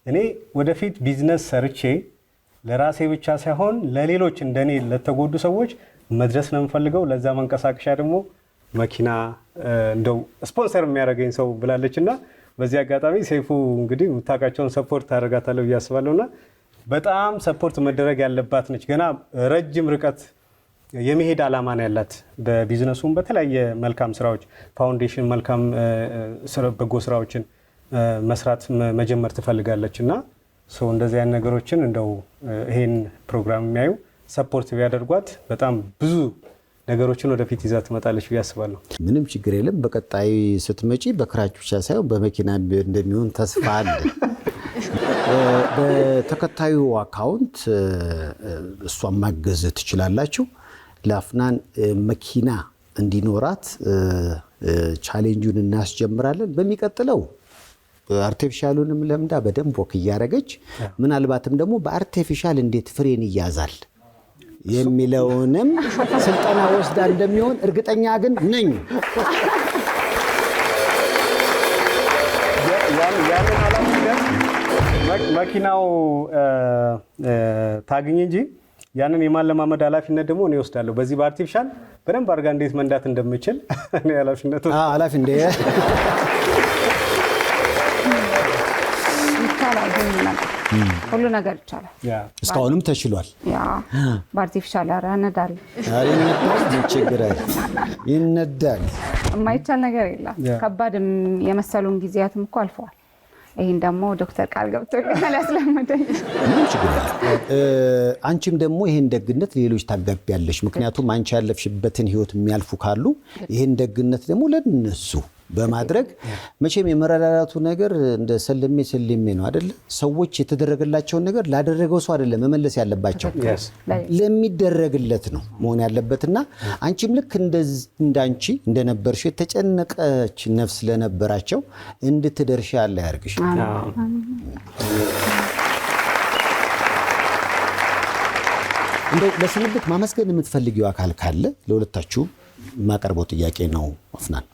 እኔ ወደፊት ቢዝነስ ሰርቼ ለራሴ ብቻ ሳይሆን ለሌሎች እንደኔ ለተጎዱ ሰዎች መድረስ ነው የምፈልገው። ለዛ መንቀሳቀሻ ደግሞ መኪና እንደው ስፖንሰር የሚያደርገኝ ሰው ብላለችና በዚህ አጋጣሚ ሰይፉ እንግዲህ የምታውቃቸውን ሰፖርት ታደርጋታለህ ብዬ አስባለሁና በጣም ሰፖርት መደረግ ያለባት ነች። ገና ረጅም ርቀት የመሄድ አላማ ነው ያላት። በቢዝነሱም በተለያየ መልካም ስራዎች ፋውንዴሽን መልካም በጎ ስራዎችን መስራት መጀመር ትፈልጋለች እና ሰው እንደዚህ አይነት ነገሮችን እንደው ይሄን ፕሮግራም የሚያዩ ሰፖርት ቢያደርጓት በጣም ብዙ ነገሮችን ወደፊት ይዛ ትመጣለች ብዬ አስባለሁ። ምንም ችግር የለም። በቀጣይ ስትመጪ በክራንች ብቻ ሳይሆን በመኪና እንደሚሆን ተስፋ አለ። በተከታዩ አካውንት እሷን ማገዝ ትችላላችሁ። ለአፍናን መኪና እንዲኖራት ቻሌንጁን እናስጀምራለን። በሚቀጥለው አርቲፊሻሉንም ለምዳ በደንብ ወክ እያደረገች ምናልባትም ደግሞ በአርቲፊሻል እንዴት ፍሬን ይያዛል የሚለውንም ስልጠና ወስዳ እንደሚሆን እርግጠኛ ግን ነኝ። መኪናው ታግኝ እንጂ ያንን የማለማመድ ኃላፊነት ደግሞ እኔ ወስዳለሁ። በዚህ በአርቲፊሻል በደንብ አድርጋ እንዴት መንዳት እንደምችል እኔ ኃላፊነት እንደ ሁሉ ነገር ይቻላል። እስካሁንም ተችሏል። በአርቲፊሻል ያረነዳል ይነዳል። የማይቻል ነገር የለም። ከባድ የመሰሉን ጊዜያትም እኮ አልፈዋል። ይህን ደግሞ ዶክተር ቃል ገብቶልኛል ያስለመደኝ። አንቺም ደግሞ ይህን ደግነት ሌሎች ታጋቢያለሽ። ምክንያቱም አንቺ ያለፍሽበትን ህይወት የሚያልፉ ካሉ ይህን ደግነት ደግሞ ለነሱ በማድረግ መቼም የመረዳዳቱ ነገር እንደ ሰለሜ ነው አይደለ? ሰዎች የተደረገላቸውን ነገር ላደረገው ሰው አይደለም መመለስ ያለባቸው፣ ለሚደረግለት ነው መሆን ያለበትና አንቺም ልክ እንዳንቺ እንደነበርሽ የተጨነቀች ነፍስ ለነበራቸው እንድትደርሽ ያለ ያርግሽ። እንደው ለስንብት ማመስገን የምትፈልጊው አካል ካለ ለሁለታችሁ ማቀርበው ጥያቄ ነው አፍናን።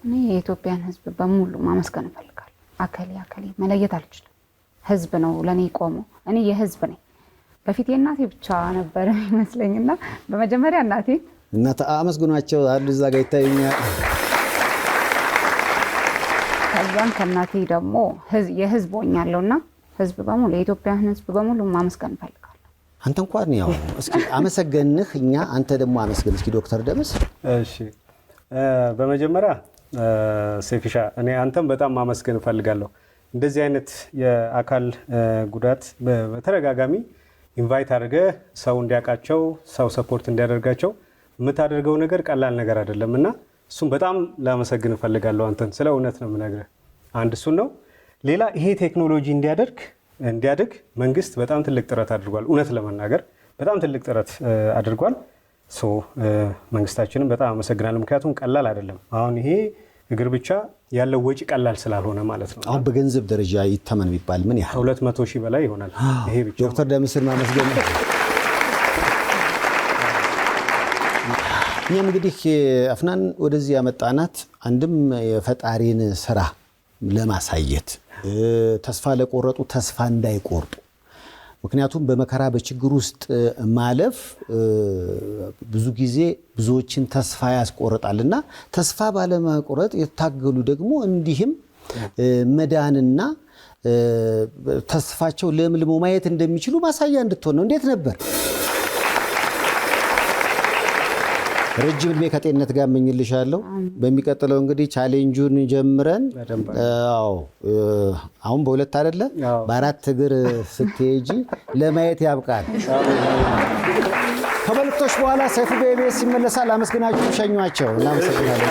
እኔ የኢትዮጵያን ህዝብ በሙሉ ማመስገን እፈልጋለሁ። አከሌ መለየት አልችልም። ህዝብ ነው ለኔ ቆመው። እኔ የህዝብ ነኝ። በፊት የእናቴ ብቻ ነበር ይመስለኝና በመጀመሪያ እናቴ አመስግኗቸው አሉ እዛ ጋር ይታዩኛል። ከዛን ከእናቴ ደግሞ የህዝብ ሆኛለሁና ህዝብ በሙሉ የኢትዮጵያ ህዝብ በሙሉ ማመስገን ፈልጋለሁ። አንተ እንኳን ያው እስኪ አመሰገንህ እኛ አንተ ደግሞ አመስገን እስኪ ዶክተር ደምስ። እሺ በመጀመሪያ ሴፊሻ እኔ አንተም በጣም ማመስገን ፈልጋለሁ። እንደዚህ አይነት የአካል ጉዳት በተደጋጋሚ ኢንቫይት አድርገህ ሰው እንዲያውቃቸው ሰው ሰፖርት እንዲያደርጋቸው የምታደርገው ነገር ቀላል ነገር አይደለምና እሱም በጣም ላመሰግን ፈልጋለሁ አንተን። ስለ እውነት ነው የምነግርህ። አንድ እሱን ነው። ሌላ ይሄ ቴክኖሎጂ እንዲያድግ መንግስት በጣም ትልቅ ጥረት አድርጓል። እውነት ለመናገር በጣም ትልቅ ጥረት አድርጓል። መንግስታችንን በጣም አመሰግናለሁ። ምክንያቱም ቀላል አይደለም። አሁን ይሄ እግር ብቻ ያለው ወጪ ቀላል ስላልሆነ ማለት ነው። አሁን በገንዘብ ደረጃ ይተመን ቢባል ምን ያህል? 200 ሺህ በላይ ይሆናል። ይሄ ብቻ ዶክተር ደምስን ማመስገን ነው። እኛም እንግዲህ አፍናን ወደዚህ ያመጣናት አንድም የፈጣሪን ስራ ለማሳየት ተስፋ ለቆረጡ ተስፋ እንዳይቆርጡ። ምክንያቱም በመከራ በችግር ውስጥ ማለፍ ብዙ ጊዜ ብዙዎችን ተስፋ ያስቆርጣልና ተስፋ ባለመቁረጥ የታገሉ ደግሞ እንዲህም መዳንና ተስፋቸው ለምልሞ ማየት እንደሚችሉ ማሳያ እንድትሆን ነው። እንዴት ነበር? ረጅም ዕድሜ ከጤንነት ጋር እመኝልሻለሁ። በሚቀጥለው እንግዲህ ቻሌንጁን ጀምረን አሁን በሁለት አይደለ በአራት እግር ስትሄጂ ለማየት ያብቃል። ከመልእክቶች በኋላ ሰይፉ በኢቢኤስ ይመለሳል። አመስግናችሁ ሸኟቸው። እናመሰግናለን።